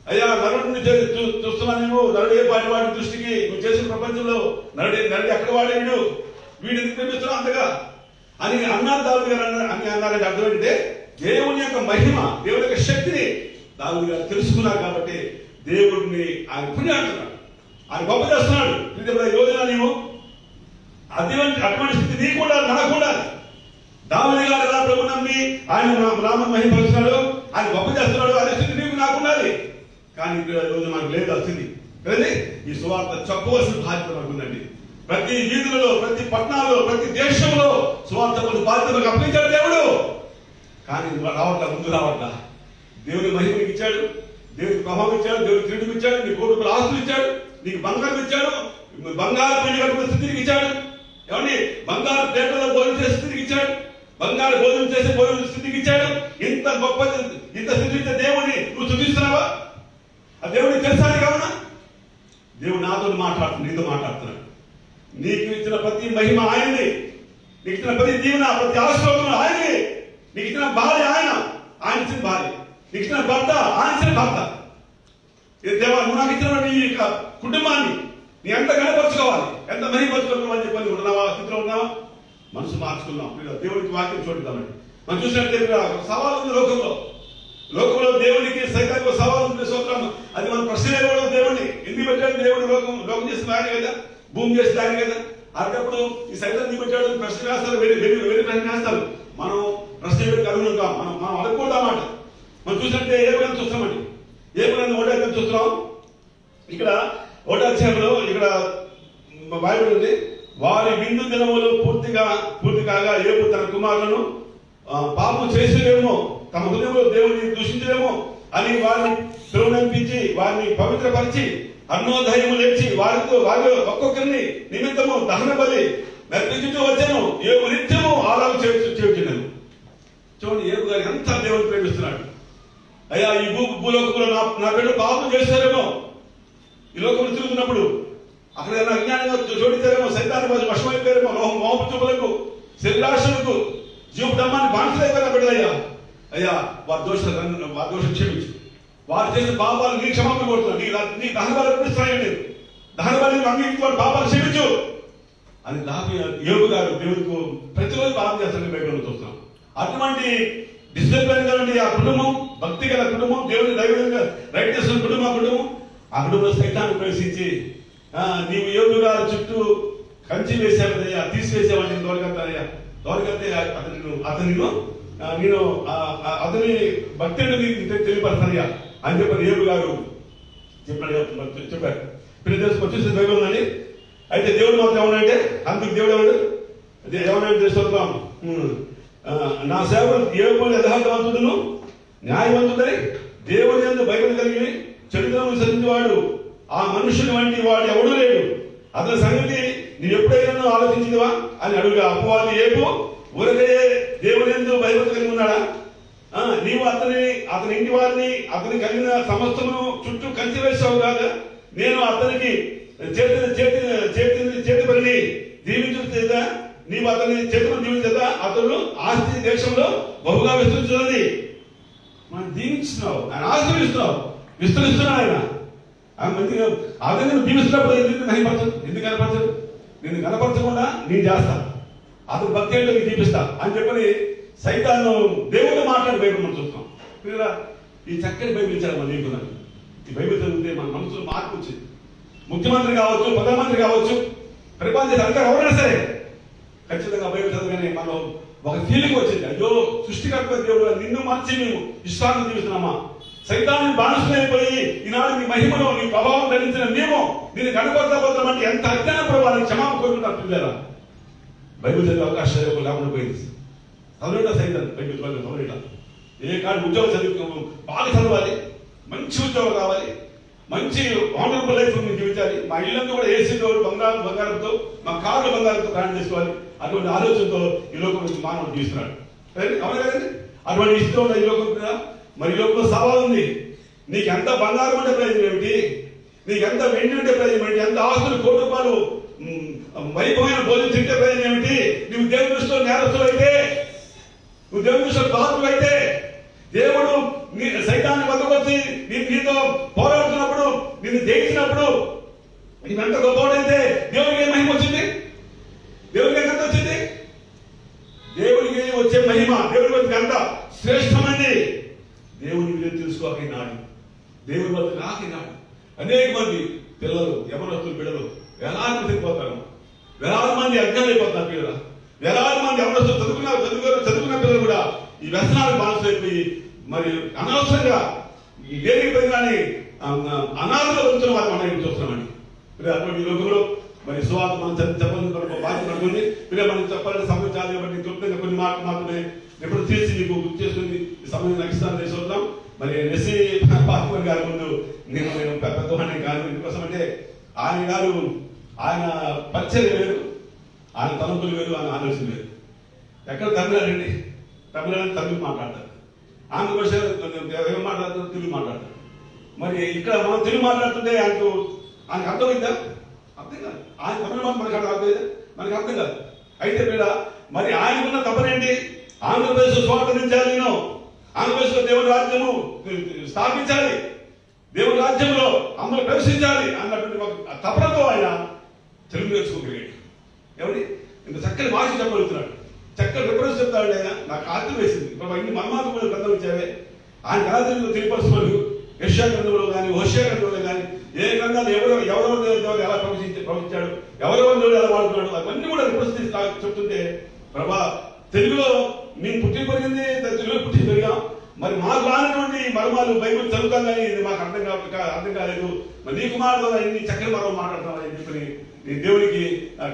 B: అయ్యా నరుడిని చూస్తున్నాను, నువ్వు నరుడు ఏ పాటి వాడి దృష్టికి, నువ్వు చేసిన ప్రపంచంలో నరుడు ఎక్కడ వాడేడు, వీడిని ప్రేమిస్తున్నావు అంతగా అని అన్నారు దావీదు గారు. అని అన్నారంటే అర్థం ఏంటంటే, దేవుని యొక్క మహిమ, దేవుని యొక్క శక్తిని దావీదు గారు తెలుసుకున్నారు. కాబట్టి దేవుడిని ఆయన పుణ్యం అంటున్నాడు, ఆయన గొప్ప చేస్తున్నాడు. ఈ రోజున నీవు అటువంటి స్థితి నీకు ఉండాలి, నాకు ఉండాలి. దావీదు గారు ఎలా ప్రభు నమ్మి ఆయన రామను మహిమపరుస్తున్నాడు, ఆయన గొప్ప చేస్తున్నాడు, అదే స్థితి నీకు నాకు ఉండాలి. కానీ రోజు మనకు లేదు ఆ స్థితి కదండి. ఈ సువార్త చెప్పవలసిన బాధ్యత మనకు ఉందండి. ప్రతి వీధులలో, ప్రతి పట్టణాల్లో, ప్రతి దేశంలో సువార్త కొన్ని బాధ్యతలకు అప్పగించాడు దేవుడు. కానీ రావట్లా, ముందు రావట్లా. దేవుని మహిమకి ఇచ్చాడు, దేవునికి ప్రభావం ఇచ్చాడు, దేవునికి కిరీటం ఇచ్చాడు, నీ కోటి ఆస్తులు ఇచ్చాడు, నీకు బంగారం ఇచ్చాడు, బంగారు పెళ్లి కట్టుకునే స్థితికి ఇచ్చాడు. ఏమండి, బంగారు పేటలో భోజనం చేసే స్థితికి ఇచ్చాడు. బంగారు భోజనం చేసి భోజనం స్థితికి ఇచ్చాడు. ఇంత గొప్ప ఇంత స్థితి దేవుడిని నువ్వు స్థుతిస్తున్నావా? ఆ దేవుడికి తెలుసాలి కావునా? దేవుడు నాతో మాట్లాడుతున్నాడు, నీతో మాట్లాడుతున్నాడు. నీకు ఇచ్చిన ప్రతి మహిమ ఆయనది, నీకు ఇచ్చిన ప్రతి దీవెన, ప్రతి ఆశీర్వాదం ఆయనది. నీకు ఇచ్చిన భార్య ఆయన ఇచ్చిన భార్య, నీకు ఇచ్చిన భర్త ఆయన ఇచ్చిన భర్త. దేవా, నువ్వు నాకు ఇచ్చిన నీ కుటుంబాన్ని నీ ఎంత కనపరుచుకోవాలి, ఎంత మహిమపరుచుకోవాలని చెప్పని ఉన్నావా? స్థితిలో ఉన్నావా? మనసు మార్చుకున్నాం. దేవుడికి వాక్యం చూడతామండి. మనం చూసినట్లయితే సవాలు ఉంది లోకంలో దేవునికి సైతానికి సవాలు ఉంది. సూత్రం అది మనం ప్రశ్న కూడా దేవుడిని ఎందుకు పెట్టాడు? దేవుడు లోకం చేసిన ఆయన కదా, భూమి చేసిన ఆయన కదా. అటప్పుడు ఈ సైతం ఎందుకు పెట్టాడు? ప్రశ్న వేస్తారు, వేరే ప్రశ్న వేస్తారు. మనం ప్రశ్న వేడికి అనుగుణంగా మనం అడగకూడదన్నమాట. మనం చూసినట్టే ఏ విధంగా చూస్తామండి, ఏ విధంగా ఒకటే చూస్తున్నాం. ఇక్కడ ఒకటో అధ్యాయంలో ఇక్కడ బైబిల్ ఉంది, వారి విందు దినములు పూర్తి కాగా ఏబు తన కుమారులను పాపం చేసేదేమో, తమ హృదయంలో దేవుడిని దూషించలేమో అని వారిని తిరువనంపించి వారిని పవిత్రపరిచి అన్నోదయము లేచి వారిలో ఒక్కొక్కరిని నిమిత్తము దహన బలి నర్పించుతూ వచ్చాను. ఏబు నిత్యము ఆరాధన చేయుచున్నాను. చూడండి, ఏబు గారు ఎంత దేవుడిని ప్రేమిస్తున్నాడు. అయ్యా, ఈ భూలోకంలో నా బిడ్డ పాపం చేస్తారేమో, ఈ లోకంలో తిరుగుతున్నప్పుడు అక్కడ అజ్ఞానంగా జోడించారేమో, సైతాన్ని వశమైపోయారేమో, మోహపు చూపులకు, శరీరాశలకు, జీవడమ్మాన్ని బానిసలైపోయిన బిడ్డలయ్యా. అయ్యా, వారి దోషం క్షమించు, వారు చేసిన పాపాలు నీ క్షమాపణ కోరుతున్నాను, నీ దహనబలి అర్పిస్తున్నాయండి, దహనబలి అంగీకరించిన పాపాలు క్షమించు అని యోగు గారు దేవుడికి ప్రతిరోజు పాపం చేస్తారని బైబిల్లో చూస్తున్నాం. అటువంటి డిసిప్లిన్ కలండి ఆ కుటుంబం, భక్తి గల కుటుంబం, దేవుడి దైవంగా రైట్ చేస్తున్న కుటుంబం. ఆ కుటుంబంలో సైతాన్ని ప్రవేశించి నీవు యోగు గారి చుట్టూ కంచి వేసావయ్యా, తీసివేసావని తోలగత్తానయ్యా, తోలగత్తే అతని భక్తి తెలియపడతానయ్యా అని చెప్పి యోగు గారు చెప్పారు. వచ్చేసి దైవం అని. అయితే దేవుడు మాత్రం ఏమనంటే, అందుకు దేవుడు ఏమన్నా తెలుసుకుందాం, నా సేవలు దేవుడు యథార్థవంతుడును న్యాయవంతుడని దేవుని యందు భయభక్తి కలిగి చెడుతనం విసరించేవాడు ఆ మనుషుని వంటి వాడు ఎవడూ లేడు. అతని సంగతి నీవు ఎప్పుడైనా ఆలోచించినవా అని అడుగుగా అపవాది ఏబు ఊరకే దేవుని యందు భయభక్తి కలిగి ఉన్నాడా? నీవు అతని ఇంటి వారిని అతని కలిగిన సమస్తమును చుట్టూ కంచి వేసావు కాదా? నేను అతనికి చేతి పనిని దీవించు చేత నీవు అతని చేతులను దీవించేత అతను ఆస్తి దేశంలో బహుగా విస్తరించున్నది. మనం దీవించున్నావు, ఆయన ఆశీర్వదిస్తున్నావు, విస్తరిస్తున్నాడు ఆయన. మంచిగా అతను దీవిస్తున్నప్పుడు ఎందుకు కనపరచదు? నేను కనపరచకుండా నేను చేస్తా, అతను భక్తి ఏంటో నీకు చూపిస్తా అని చెప్పని సైతాను దేవుడు మాట్లాడి బైబిల్ మనం చూస్తాం. ఈ చక్కని బైబిల్ ఇచ్చారు మన నీకు. ఈ బైబిల్ చదివితే మన మనసులో మార్పు వచ్చింది. ముఖ్యమంత్రి కావచ్చు, ప్రధానమంత్రి కావచ్చు, పరిపాలన చేసే అధికారులు ఎవరైనా సరే ఖచ్చితంగా బైబిల్ చదవగానే మనం ఒక ఫీలింగ్ వచ్చింది, అయ్యో సృష్టికర్త దేవుడు నిన్ను మార్చి మేము ఇష్టాన్ని జీవిస్తున్నామా? సైతాన్ని బానిసలైపోయి ఈనాడు నీ మహిమలో నీ ప్రభావం ధరించిన మేము దీన్ని కనపడతామంటే ఎంత అజ్ఞాన ప్రభావాన్ని క్షమాపణ కోరుకుంటారు పిల్లరా. బైబిల్ చదివే అవకాశం లేకుండా పోయింది. చదవడం సైతం బైబిల్ చదవడం ఏ కాదు ఉద్యోగం చదువు బాగా చదవాలి, మంచి ఉద్యోగం కావాలి, మంచి ఆనరబుల్ లైఫ్ జీవించాలి. మా ఇళ్ళంతా కూడా ఏసీతో బంగారంతో, మా కార్లు బంగారంతో ప్రయాణం చేసుకోవాలి. అటువంటి ఆలోచనతో ఈ లోకం నుంచి మానవుడు జీవిస్తున్నాడు. అవును కదండి, అటువంటి ఇష్టం ఉన్న ఈ లోకం మీద మరి ఈ లోకంలో సవాల్ ఉంది. నీకు ఎంత బంగారం ఉంటే ప్రయోజనం ఏమిటి? నీకు ఎంత వెండి ఉంటే ప్రయోజనం ఏమిటి? ఎంత ఆస్తులు కోటి రూపాయలు వైభవమైన భోజనం తింటే ప్రయోజనం ఏమిటి? నువ్వు దేవుని దృష్టిలో నేరస్తులు అయితే, నువ్వు దేవుని దృష్టిలో బాధలు అయితే, దేవుడు సైతాన్ని బతకొచ్చి నీతో పోరాడుతున్నప్పుడు, నిన్ను జయించినప్పుడు నీవు ఎంత గొప్పవాడైతే దేవునికి ఏ మహిమ వచ్చింది? దేవునికి ఎంత వచ్చింది? దేవునికి వచ్చే మహిమ, దేవుడికి వచ్చే ఎంత శ్రేష్టమైనది. దేవుని విలువ తెలుసుకోక నాడు, దేవుని వద్ద నాకినాడు అనేక మంది పిల్లలు, యవనస్తులు బిడ్డలు వేలాది మంది అయిపోతారు, వేలాది మంది అజ్ఞానం అయిపోతారు పిల్లలు, వేలాది మంది యవనస్తులు చదువుకున్న పిల్లలు కూడా ఈ వ్యసనాలకు బానిసైపోయి మరి అనవసరంగా దేనికి పైన అనాథలో ఉంచిన వారు మనం చూస్తున్నామండి. అటువంటి లోకంలో మరి సువార్త మనం చెప్పాలని బాధ్యత పడుతుంది. మనం చెప్పాలని సమయం చాలు కాబట్టి క్లుప్తంగా కొన్ని మాటలు మాత్రమే ఎప్పుడు తీసి మీకు గుర్తు చేసుకుని ఈ సమయం నక్షత్రాన్ని తీసుకుందాం. మరి ఎస్సీ పాత్మర్ గారి ముందు నేను పెద్దవాడిని కాదు. ఎందుకోసం అంటే ఆయన పరిచయం వేరు, ఆయన తలంపులు వేరు, ఆయన ఆలోచన వేరు. ఎక్కడ తమిళనాడండి, తమిళ మాట్లాడతారు. ఆంధ్రప్రదేశ్ ఏం మాట్లాడతారు, తెలుగు మాట్లాడతారు. మరి ఇక్కడ మనం తెలుగు మాట్లాడుతుంటే ఆయనకు అర్థమైందా? అర్థం కాదు. ఆయన తమిళ మాట మనకు అర్థమైందా? మనకు అర్థం కాదు. అయితే వీళ్ళ మరి ఆయనకున్న తప్పనేంటి? ఆంధ్రప్రదేశ్ స్వాతంత్రించాలి, నేను ఆంధ్రప్రదేశ్లో దేవుడి రాజ్యము స్థాపించాలి, దేవుడి రాజ్యంలో అందరూ ప్రవేశించాలి అన్నటువంటి ఒక తపనతో ఆయన తెలుగు నేర్చుకోగలిగాడు. ఎవరి ఇంత చక్కని భాష చెప్పగలుగుతున్నాడు, చక్కని రిఫరెన్స్ చెప్తాడు ఆయన. నాకు ఆర్థం వేసింది. ఇప్పుడు ఇన్ని మన్మాత్మలు గ్రంథం ఇచ్చావే, ఆయన ఎలా తెలియపరుస్తున్నాడు. యెషయా గ్రంథంలో కానీ, హోషేయ గ్రంథంలో కానీ, ఏ గ్రంథాలు ఎవరెవరు దేవుడు ఎలా ప్రవచించాడు, ఎవరెవరు దేవుడు ఎలా వాడుతున్నాడు, అవన్నీ కూడా రిఫరెన్స్ చెప్తుంటే, ప్రభా తెలుగులో నేను పుట్టి పెరిగింది, తెలుగులో పుట్టి పెరిగాం, మరి మాకు రానటువంటి మర్మాలు బైబిల్ చదువుతాం కానీ ఇది మాకు అర్థం కాలేదు, మరి నీ కుమారుడు ఇన్ని చక్కని మర్మం మాట్లాడుతున్నాం అని చెప్పి నేను దేవుడికి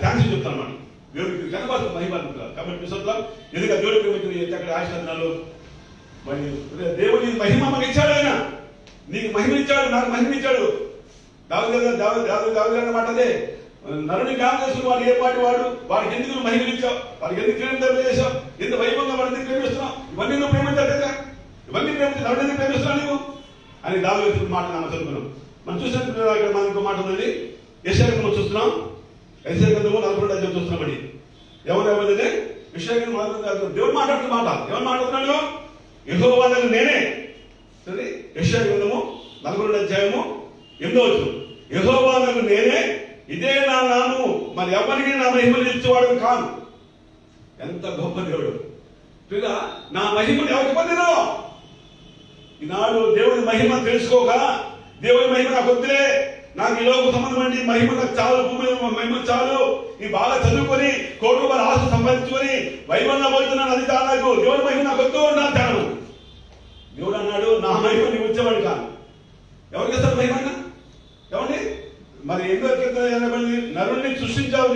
B: థ్యాంక్స్ చెప్తాను అన్నమాట. దేవుడికి కనబడుతుంది మహిమ. కాబట్టి విశ్వాసం ఎందుకంటే దేవుడి ప్రేమించిన చక్కటి ఆశీర్వాదాలు, మరి దేవుడి మహిమ మాకు ఇచ్చాడు. ఆయన నీకు మహిమ ఇచ్చాడు, నాకు మహిమ ఇచ్చాడు. దావీదు మాట అదే, నరుని జ్ఞానం చేసుకుని వాడు ఏ పాటి వాడికి ఎందుకు మహిమలు ఇచ్చావు, వాడికి ఎందుకు ప్రేమ చేసావు, ఎంత వైభవంగా వాడు ఎందుకు ప్రేమిస్తున్నావు, ఇవన్నీ నువ్వు ప్రేమించావు కదా, ఇవన్నీ ప్రేమించి నరుడు ఎందుకు ప్రేమిస్తున్నావు నీవు అని దావీదు మాట మనం చదువుకున్నాం. మనం చూసినట్టు ఇక్కడ మనం ఇంకో మాట ఉందండి. యెషయా గ్రంథం చూస్తున్నాం, యెషయా గ్రంథము 42వ అధ్యాయం చూస్తున్నామండి. ఎవరంటే యెషయా గ్రంథం దేవుడు మాట్లాడుతున్న మాట. ఎవరు మాట్లాడుతున్నాడు? యెహోవా నేనే. సరే, యెషయా గ్రంథము 42వ అధ్యాయము 8వ వచనం, యెహోవా నేనే, ఇదే నా నామము, మరి ఎవరికి నా మహిమను ఇచ్చేవాడు కాదు. ఎంత గొప్ప దేవుడు! నా మహిమను ఎవరికి పొందినో? ఈనాడు దేవుడి మహిమ తెలుసుకోక, దేవుడి మహిమ నాకు వద్దులే, నాకు ఈ లోక సంబంధమైన మహిమ నాకు చాలు, భూమి మహిమ చాలు, ఈ బాగా చదువుకొని కోటి రూపాయల ఆస్తి సంపాదించుకొని వైభవంగా పోతున్నాను, అది చాలు, నాకు దేవుడి మహిమ నాకు వద్దు నా చాలు. దేవుడు అన్నాడు, నా మహిమ నీకు వచ్చేవాడు కాదు. ఎవరికి ఇస్తారు మహిమ? ఏమండి, మరి ఎందుకు నరుణ్ణి సృష్టించావు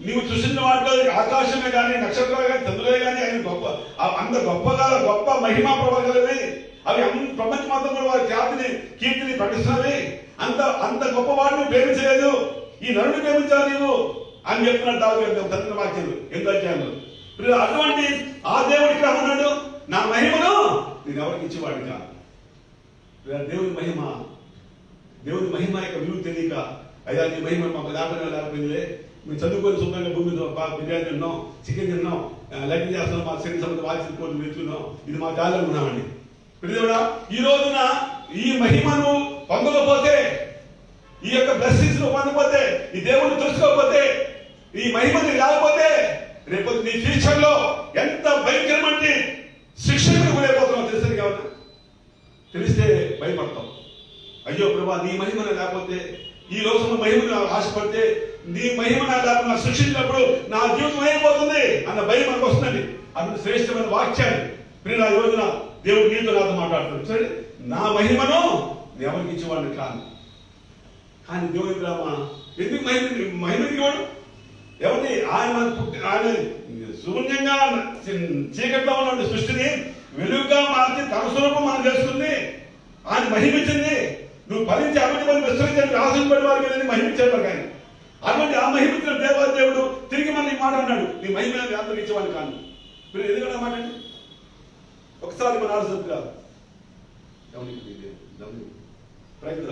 B: నీవు సృష్టించిన వాటిలో ఆకాశమే కానీ, నక్షత్రాలు కానీ, చంద్రులే కానీ ఆయన గొప్ప, అంత గొప్ప మహిమా ప్రభావాలవి, అవి ప్రపంచం మొత్తం కూడా వారి కీర్తిని ప్రకటిస్తున్నవి. అంత గొప్ప వాడిని ప్రేమించలేదు, ఈ నరుని ప్రేమించాలి నీవు అని చెప్తున్నాడు దావీదు తన వాక్యాలు 8వ అధ్యాయంలో. అటువంటి ఆ దేవుడికి అన్నాడు, నా మహిమను నేను ఎవరికి ఇచ్చేవాడు కాదు. దేవుని మహిమ యొక్క విలువ తెలియక, అయ్యా నీ మహిమ మాకు లేకపోయిందిలే, మేము చదువుకొని శుభ్రంగా భూమి బిర్యానీ తిన్నాం, చికెన్ తిన్నాం, లగ్నం చేస్తున్నాం, మా శరీర సంబంధ వాచి కోరికలు నేర్చుకున్నాం, ఇది మా గాలి ఉన్నామండి. దేవుడా, ఈ రోజున ఈ మహిమను పొందకపోతే, ఈ యొక్క బ్లెస్సింగ్స్ ను పొందకపోతే, ఈ దేవుడిని తెలుసుకోకపోతే, ఈ మహిమని లేకపోతే, రేపు నీ ఫ్యూచర్ లో ఎంత భయంకరమైన శిక్షణ గురైపోతున్నావు తెలుసు కావున. తెలిస్తే భయపడతాం. అయ్యో ప్రభా, నీ మహిమ లేకపోతే, ఈ రోజున మహిమను ఆశపడితే, నీ మహిమ లేకుండా సృష్టించినప్పుడు నా జీవితం అయిపోతుంది అన్న భయం మనకు వస్తుందండి. అటువంటి శ్రేష్టమైన వాక్యాన్ని ప్రియుల రోజున దేవుడు నీతో నాతో మాట్లాడుతున్నాడు. సరే, నా మహిమను ఎవరికి ఇచ్చేవాడిని కాదు. కానీ దేవుడి ప్రేమ ఎందుకు మహిమకి ఇవ్వడు? ఎవరిని ఆయన శూన్యంగా చీకట్లో ఉన్న సృష్టిని వెలుగుగా మార్చి తన స్వరూపం మనం తెలుస్తుంది. ఆయన మహిమించింది. నువ్వు ఫలించి అభివృద్ధి మంది విశ్వవిద్యాలయం ఆశింపడి వారి మీద మహిమించాడు ఆయన. అటువంటి ఆ మహిమించిన దేవుడు తిరిగి మన ఈ మాట అన్నాడు, నీ మహిమ అందరికి ఇచ్చేవాడిని కాదు. మీరు ఎందుకంటే మాట్లాడి ఒకసారి మన ఆలోచన కాదు ప్రయత్న.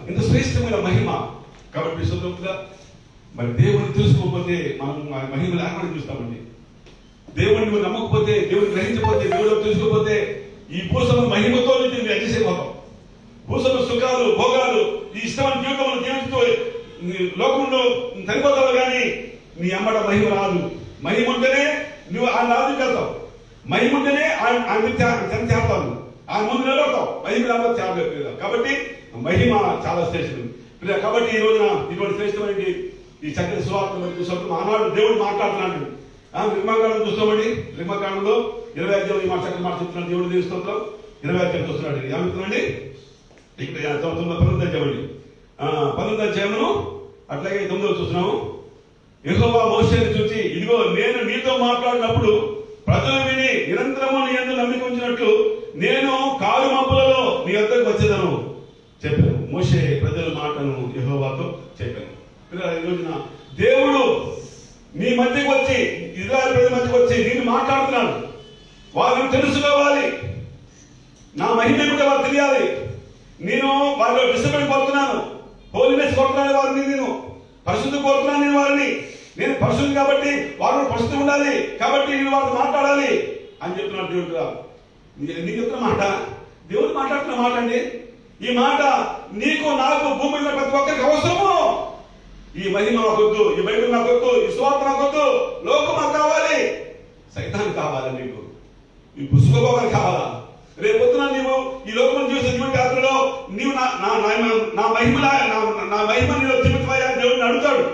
B: ఇంత శ్రేష్టమైన మహిమ కాబట్టి స్వతంత్రంగా మరి దేవుడిని తెలుసుకోకపోతే మనం మహిమ లేకుండా చూస్తామండి. దేవుడిని నమ్మకపోతే, దేవుడిని గ్రహించకపోతే, దేవుడు తెలుసుకోకపోతే ఈ భూసమ మహిమతో అడ్జసేపోతాం. భూసమ సుఖాలు భోగాలు ఈ ఇష్టమైన జీవితంలో జీవిస్తూ లోకంలో చనిపోతావు కానీ నీ అమ్మట మహిమ రాదు. మహిమ ఉంటేనే నువ్వు ఆ నాదుకు వెళ్తావు, మహిమ ఉంటేనే ఆయన చేస్తావు, ఆ ముందు నిలబడతావు. మహిమ లేకపోతే చేరలేదు. కాబట్టి మహిమ చాలా శ్రేష్టం. కాబట్టి ఈ రోజున ఇటువంటి శ్రేష్టమైన ఈ చక్కని సువార్త ఆనాడు దేవుడు మాట్లాడుతున్నాడు. రిమాకాండం చూస్తామండి. రిమాకాండంలో 20 అధ్యాయం ఈ మాట చక్కని మాట చెప్తున్నాడు దేవుడు. దేవుస్తాం 20 అధ్యాయం చూస్తున్నాడు. ఏమవుతుందండి ఇక్కడ 19 అధ్యాయం అండి. 19 అధ్యాయమును అట్లాగే 9 చూస్తున్నాము. యెహోవా మోషేని చూసి, ఇదిగో నేను నీతో మాట్లాడినప్పుడు
C: ప్రజలు విని నిరంతరము నీ యందు నమ్మిక ఉంచినట్లు నేను కారు మబ్బులలో నీ వద్దకు వచ్చేదను చెప్పాను. మోషే ప్రజల మాటను యెహోవాతో చెప్పాను. ఈ రోజున దేవుడు నీ మధ్యకు వచ్చి, ఇజ్రాయెల్ ప్రజల మధ్యకు వచ్చి నేను మాట్లాడుతున్నాను. వారిని తెలుసుకోవాలి, నా మహిమ ఏమిటో వారు తెలియాలి. నేను వారిలో డిసిప్లిన్ కోరుతున్నాను, హోలీనెస్ కోరుతున్నాను, వారిని నేను పరిశుద్ధి కోరుతున్నాను. నేను పరిశుద్ధి కాబట్టి వారు పరిశుద్ధి ఉండాలి, కాబట్టి నేను వారిని మాట్లాడాలి అని చెప్తున్నాను. దేవుడు నీకు చెప్తున్న మాట, దేవుడు మాట్లాడుతున్న మాట అండి. ఈ మాట నీకు నాకు భూమి మీద ప్రతి ఒక్కరికి అవసరము. ఈ మహిమ నాకొద్దు, ఈ బైబిల్ నాకొద్దు, ఈ సువార్త నాకొద్దు, లోకం నాకు కావాలి, సైతాన్ కావాలి, నీకు ఈ పుస్తకం కావాలా? రేపొద్దున నీవు ఈ లోకం చూసే జీవిత యాత్రలో నీవు నా మహిమ నీలో జీవితమయ్యా దేవుడిని అడుగుతాడు.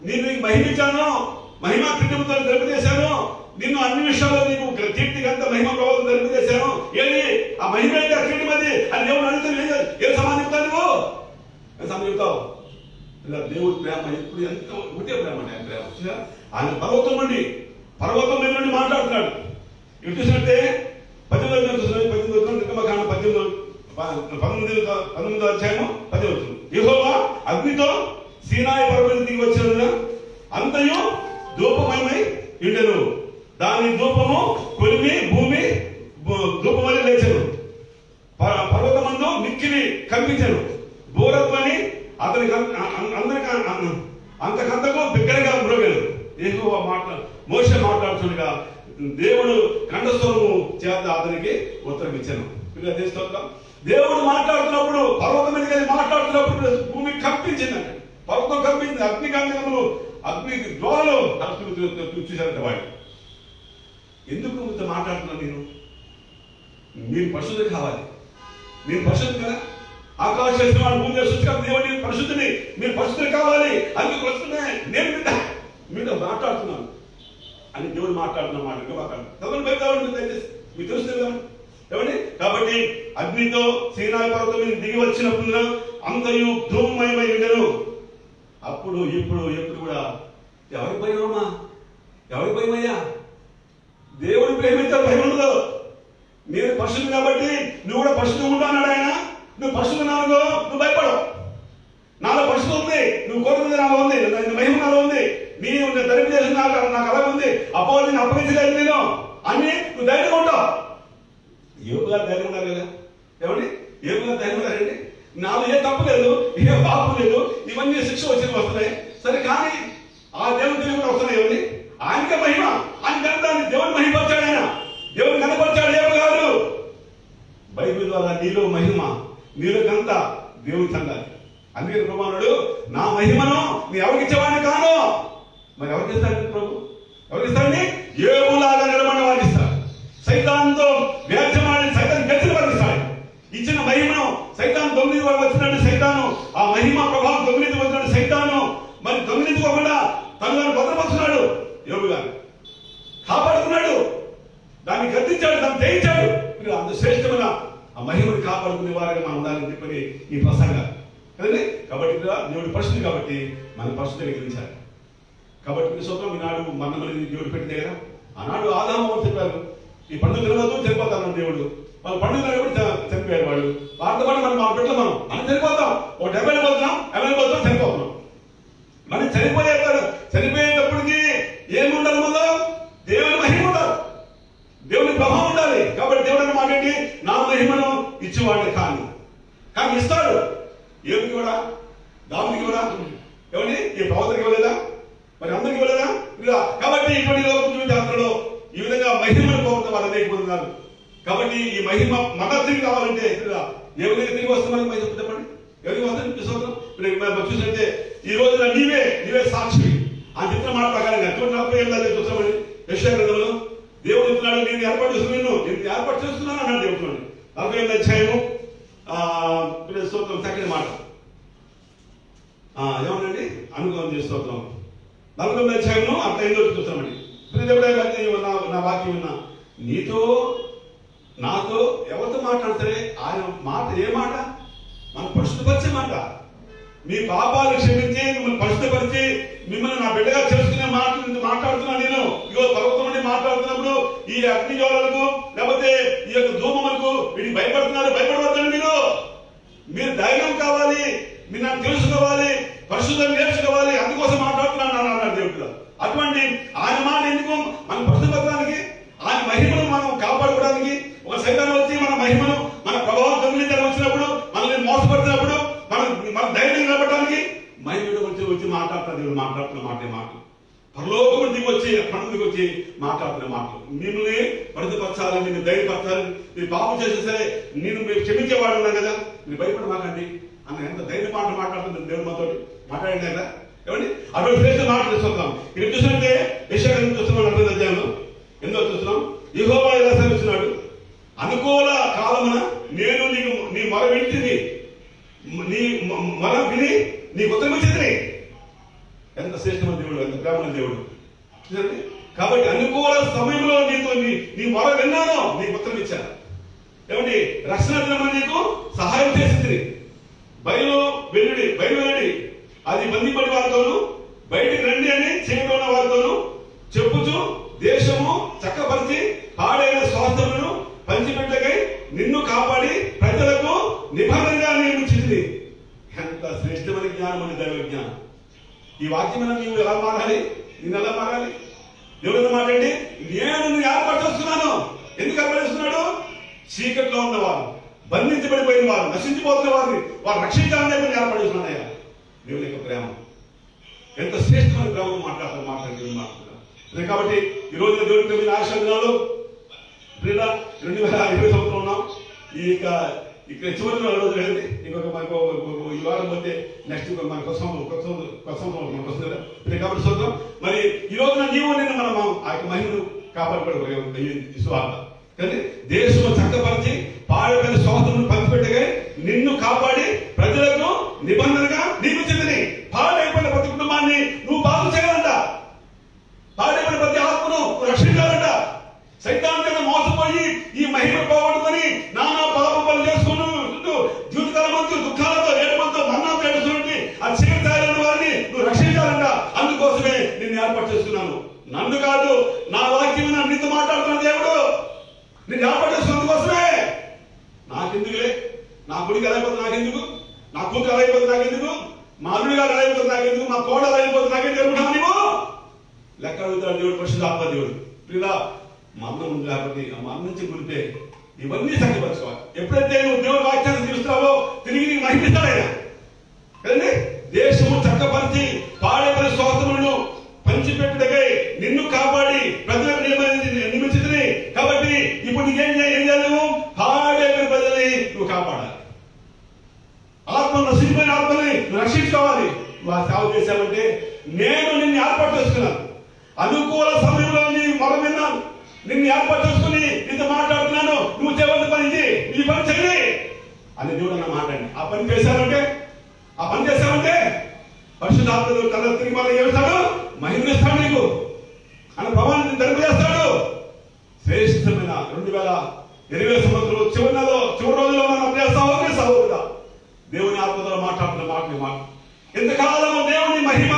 C: నేను నీకు మహిమ ఇచ్చాను, మహిమ కృత్యముతో తెలియజేశాను, నిన్ను అన్ని విషయాల్లో నీకు కీర్తిగంత మహిమ ప్రభావం తెలియజేశాను, ఏది ఆ మహిమ అయితే ఆ కీర్తి మంది అని దేవుడు అడిగితే ఏ సమానం చెప్తావు? నువ్వు ఏ సమానం చెప్తావు? ఇలా దేవుడి ప్రేమ ఎప్పుడు ఎంత ఉంటే ప్రేమ అంటే ఆయన ప్రేమ. ఆయన పర్వతం మీద నుండి మాట్లాడుతున్నాడు. ఇటు చూసినట్టే 19 అధ్యాయము 10 యెహోవా అగ్నితో సీనాయి పర్వతం దిగి వచ్చిన అంతయు ధూపమయమై ఉండెను. దాని ధూపము కొలిమి భూమి ధూపమని లేచెను. పర్వతమందు మిక్కిలి కంపించెను. బోరత్వని అతనికి అంతకంతకు బిగ్గరగా మ్రోగెను. యెహోవా మోషే మాట్లాడుతుండగా దేవుడు కంఠస్వరము చేత అతనికి ఉత్తరం ఇచ్చాను. దేవుడు మాట్లాడుతున్నప్పుడు, పర్వతం మీద మాట్లాడుతున్నప్పుడు భూమి కంపించిందంటే, పర్వతం కంపించింది. అగ్ని జ్వాలలు చూశారంట వాడు. ఎందుకు మాట్లాడుతున్నాను? మీరు పరిశుద్ధి కావాలి, మీరు పరిశుద్ధి కదా. ఆకాశ భూమి దేవుడి పరిశుద్ధిని, మీరు పరిశుద్ధి కావాలి, అందుకు వస్తున్నాయి. నేను మీతో మాట్లాడుతున్నాను అని దేవుడు మాట్లాడుతున్న మాట మీకు తెలుస్తుంది కదా ఏమండి. కాబట్టి అగ్నితో సీనాయి పర్వతం మీద దిగి వచ్చినప్పుడు అంతయు ధూమమయమై ఉండెను. అప్పుడు ఇప్పుడు కూడా ఎవరికి భయమమ్మా? ఎవరికి భయమయ్యా? దేవుడు ప్రేమించారు, భయం ఉండదు. నేను పరిశుద్ధి కాబట్టి నువ్వు కూడా పరిశుద్ధి ఉంటాన్నాడు ఆయన. నువ్వు పరిశుద్ధి నాలుగో నువ్వు భయపడవు. నాలో పరిశుద్ధి ఉంది, నువ్వు కోరుకుంది నాలో ఉంది, మహిమ నాలో ఉంది, నీ ధరిపి చేసిన నాకు అలా ఉంది, అపోజిని అప్పగించలేదు నేను అని నువ్వు ధైర్యంగా ఉంటావు. యోగు గారు ధైర్యం ఉన్నారు కదా ఏమండి? యోగు గారు ధైర్యం ఉన్నారండి. నాలో ఏ తప్పు లేదు, ఏ పాపం లేదు, ఇవన్నీ శిక్ష వచ్చి వస్తున్నాయి సరే, కానీ ఆ దేవుని తెలివి కూడా వస్తున్నాయి. ఏమండి? ఆయనకే మహిమ, ఆయన కనపడాన్ని దేవుని మహిమపరిచాడు. ఆయన దేవుని కనపరిచాడు. యోగు గారు బైబిల్ ద్వారా నీలో మహిమ, నీలో గంత దేవుని చెందాలి. అందుకే ప్రభువుడు నా మహిమను నీ ఎవరికి ఇచ్చేవాడిని కాను. మరి ఎవరికి ఇస్తాడు ప్రభు? ఎవరికి ఇస్తాడని? ఏబులాగా నిలబడిన వారికి ఇస్తాడు. సైతాన్తో వ్యాఖ్యమాడి సైతాన్ని గెలిచిన వారికి ఇస్తాడు. ఇచ్చిన మహిమను సైతాన్ 9 వరకు వచ్చినట్టు సైతాను, ఆ మహిమ ప్రభావం 9 వచ్చినట్టు సైతాను మరి దొంగిలించుకోకుండా తనను భద్రపరుస్తున్నాడు. యోగు గారు కాపాడుతున్నాడు, దాన్ని గద్దించాడు, దాన్ని జయించాడు. అంత శ్రేష్టమైన ఆ మహిమను కాపాడుకునే వారిగా మనం ఉండాలని చెప్పని ఈ ప్రసంగం కదండి. కాబట్టి దేవుడి పరిస్థితి కాబట్టి మనం పరిస్థితిని గ్రహించాలి. కాబట్టి సూత్రం ఈనాడు మన్నమని దేవుడు పెట్టిన దగ్గర ఆనాడు ఆదాము చెప్పారు, ఈ పండుగ తినవద్దు, చనిపోతాను దేవుడు. వాళ్ళు పండుగ చనిపోయారు. వాడు వారితో పాటు మనం మన బిడ్డలు మనం చనిపోతాం. ఒక 70 పోతున్నాం, 80 పోతున్నాం, చనిపోతున్నాం. మనం చనిపోయేటప్పటికి ఏముండాలి? మనం దేవుని మహిమ ఉండాలి, దేవుని ప్రభావం ఉండాలి. కాబట్టి దేవుడు మాట్లాడి నా మహిమను ఇచ్చేవాడు కానీ ఇస్తాడు. ఏమికి కూడా, దానికి కూడా, ఎవరిని ఈ ప్రవర్తనకి ఇవ్వలేదా? మరి అందరికి ఇవ్వలేదా? కాబట్టి ఇటువంటి లోకం జీవితాలలో ఈ విధంగా మహిమను కోరుతున్న వాళ్ళు అనేక మంది ఉన్నారు. కాబట్టి ఈ మహిమ మన తిరిగి కావాలంటే ఏ విధంగా తిరిగి వస్తామని మహిమ చెప్పండి. ఎవరికి వస్తాను చూసినట్టే ఈ రోజున నీవే సాక్షి అని చెప్పిన మాట ప్రకారంగా 40 చూస్తామని యెషయా గ్రంథంలో దేవుడు చెప్తున్నాడు, నేను ఏర్పాటు చేస్తున్నాను అన్నాడు దేవుడు. 40 అధ్యాయము స్తోత్రం చక్కని మాట ఏమనండి అనుగ్రహం చేస్తున్నాం. 40 అధ్యాయంలో అట్లా ఎందుకు చూస్తామండి. నా వాక్యం ఉన్నా నీతో నాతో ఎవరితో మాట్లాడితే ఆయన మాట ఏ మాట? మన పరిశుద్ధపరిచే మాట. మీ పాపాలు క్షమించి మిమ్మల్ని పరిశుద్ధపరిచి మిమ్మల్ని నా బిడ్డగా చేసుకునే మాటలు మాట్లాడుతున్నాను నేను. ఇగో పర్వతం నుండి మాట్లాడుతున్నప్పుడు ఈ అగ్ని జ్వాలలకు లేకపోతే ఈ యొక్క ధూమములకు వీటికి భయపడుతున్నారు. భయపడవద్దండి. మీరు ధైర్యం కావాలి, మీరు నాకు తెలుసుకోవాలి, పరిశుద్ధం నేర్చుకోవాలి, అందుకోసం మాట్లాడుతున్నాను అన్నాడు దేవుడు. అటువంటి ఆయన మాట ఎందుకు? మనం పరిశుద్ధపరచడానికి, ఆయన మహిమను మనం కాపాడుకోవడానికి. ఒక సైతాన్ని వచ్చి మన మహిమను, మన ప్రభావం దొంగిలించడం వచ్చినప్పుడు, మనల్ని మోసపరిచినప్పుడు మన ధైర్యం నిలబడడానికి మహిమను వచ్చి మాట్లాడుతున్న దేవుడు మాట్లాడుతున్న మాట పరలోకము దిగి వచ్చి కన్నుడికి వచ్చి మాట్లాడుతున్న మాటలు. మిమ్మల్ని పరిశుద్ధపరచాలి, నిన్ను ధైర్యపరచాలి. మీరు పాపం చేస్తే సరే నేను మీరు క్షమించేవాడు ఉన్నాను కదా, మీరు భయపడమాకండి అన్న ఎంత ధైర్య మాటలు మాట్లాడుతుంది దేవుడు మాతో మాట్లాడండి కదా. ఏమండి అటువంటి శ్రేష్ఠ మాటలు చూస్తున్నాం. ఇక్కడ చూసినట్టే యెషయా గ్రంథం చూస్తున్నాం 40వ అధ్యాయంలో ఎందులో చూస్తున్నాం? యెహోవా ఇలా సెలవిస్తున్నాడు, అనుకూల కాలమున నేను నీకు నీ మొర వింటిని, నీ మొర విని నీకు ఉత్తరమిచ్చింది. ఎంత శ్రేష్టమైన దేవుడు, ఎంత ప్రేమమైన దేవుడు. కాబట్టి అనుకూల సమయంలో నీతో నీ మొర విన్నాను, నీకు ఉత్తరం ఇచ్చాను. ఏమండి రక్షణ దినమని నీకు సహాయం చేసింది. బయలు వెళ్ళి అది బందిపడి వారితోనూ బయటికి రండి అని చీకట్లో ఉన్న వారితోనూ చెప్పుచు దేశము చక్కపరిచి పాడైన స్వాస్థ్యములను పంచిపెట్టకై నిన్ను కాపాడి ప్రజలకు నిబంధనగా నియమించింది. ఎంత శ్రేష్టమైన జ్ఞానం అని దైవ జ్ఞానం. ఈ వాక్యం నీవు ఎలా మారాలి? నేను ఎలా మారాలి? దేవుడు మాట్లాడి నేను నిన్ను ఏర్పరచేస్తున్నాను. ఎందుకు ఏర్పరుస్తున్నాడు? చీకట్లో ఉన్నవారు, బంధించబడిపోయిన వారు, నశించిపోతున్న వారిని వారు రక్షించాలని చెప్పి ఏర్పడుతున్నాయా. దేవుని యొక్క ప్రేమ ఎంత శ్రేష్టమైన ప్రేమ మాట్లాడుతున్నారు. కాబట్టి ఈ రోజు దేవుడి ప్రేమ ఆశీర్వాదాలు 2020 సంవత్సరం ఉన్నాం. ఇక్కడ చివరి రోజు వెళ్ళి ఇంకొక ఈ వారం పోతే నెక్స్ట్ మన కొత్త మనకు వస్తుంది కదా. కాబట్టి చూద్దాం. మరి ఈ రోజున నీవు నిన్ను మనం ఆ యొక్క మహిళను కాపాడుకోవాలి. కానీ దేశము చక్కపరిచి పాడైన స్వాతంత్రం పంచిపెట్టగా నిన్ను కాపాడి ప్రజలకు నిబంధనగా నియమించింది. పాడైపోయిన ప్రతి కుటుంబాన్ని నువ్వు బాగు చేయాలంట. పాడైపోయిన ప్రతి ఆత్మను రక్షించాలంట. సైతాన్ కింద మోసపోయి ఈ మహిమ పోగొట్టుకొని నానా పాపలు చేసుకుంటూ జీవితకాలం అంతా దుఃఖాలతో ఏడుమంతో మరణాలతో ఏడుస్తున్నట్టు ఆ చీకటి వారిని నువ్వు రక్షించాలంట. అందుకోసమే నిన్ను ఏర్పాటు చేస్తున్నాను. నన్ను కాదు, నా వాక్యం నీతో మాట్లాడుతున్న దేవుడు నేను ఏర్పాటు చేస్తున్నందు కోసమే. నాకెందుకులే, నా కొడుకు ఎలా అయిపోతుంది నాకెందుకు, నా కూతురు ఎలా అయిపోతుంది నాకెందుకు, మా అల్లుడు గారు ఎలా అయిపోతుంది నాకెందుకు, మా కోడ ఎలా అయిపోతుంది నాకేం జరుగుతున్నావు నీవు లెక్క అడుగుతాడు దేవుడు. పరిశుద్ధాత్మ దేవుడు ప్రియులా మరణం ఉంది కాబట్టి ఆ మరణం నుంచి గురితే ఇవన్నీ చక్కపరచుకోవాలి. ఎప్పుడైతే నువ్వు దేవుడి వాక్యాన్ని తీరుస్తావో తిరిగి నీకు మహిమిస్తాడైనా కదండి. దేశము చక్కపరిచి పాడైపోయిన స్వాతంత్రములను పంచిపెట్టుటకై నిన్ను కాపాడి ప్రజలకు నియమించింది. కాబట్టి ఇప్పుడు నీకేం చేయాలి? నువ్వు పాడైపోయిన ప్రజల్ని నువ్వు కాపాడాలి. ఆత్మను నశించిపోయిన ఆత్మని రక్షించుకోవాలి. నువ్వు ఆ సేవ చేశావంటే నేను నిన్ను ఏర్పాటు చేసుకున్నాను. అనుకూల సమయంలో నీ మొర విన్నాను, నిన్ను ఏర్పాటు చేసుకుని నీతో మాట్లాడుతున్నాను. నువ్వు చేయవలసిన పని ఇది, ఈ పని చెయ్యి అని దేవుడు అన్న మాట్లాడి ఆ పని చేశావంటే పరిశుద్ధాత్మ తన తిరిగి మళ్ళీ ఏమిస్తాడు? మహిమనిస్తాడు నీకు అన్న ప్రభావాన్ని తెలియజేస్తాడు. శ్రేష్టమైన 2020 సంవత్సరం చివరి రోజుల్లో మనం సహోదరుడా దేవుని ఆత్మతో మాట్లాడుతున్న మాట ఎంతకాలము దేవుని మహిమ,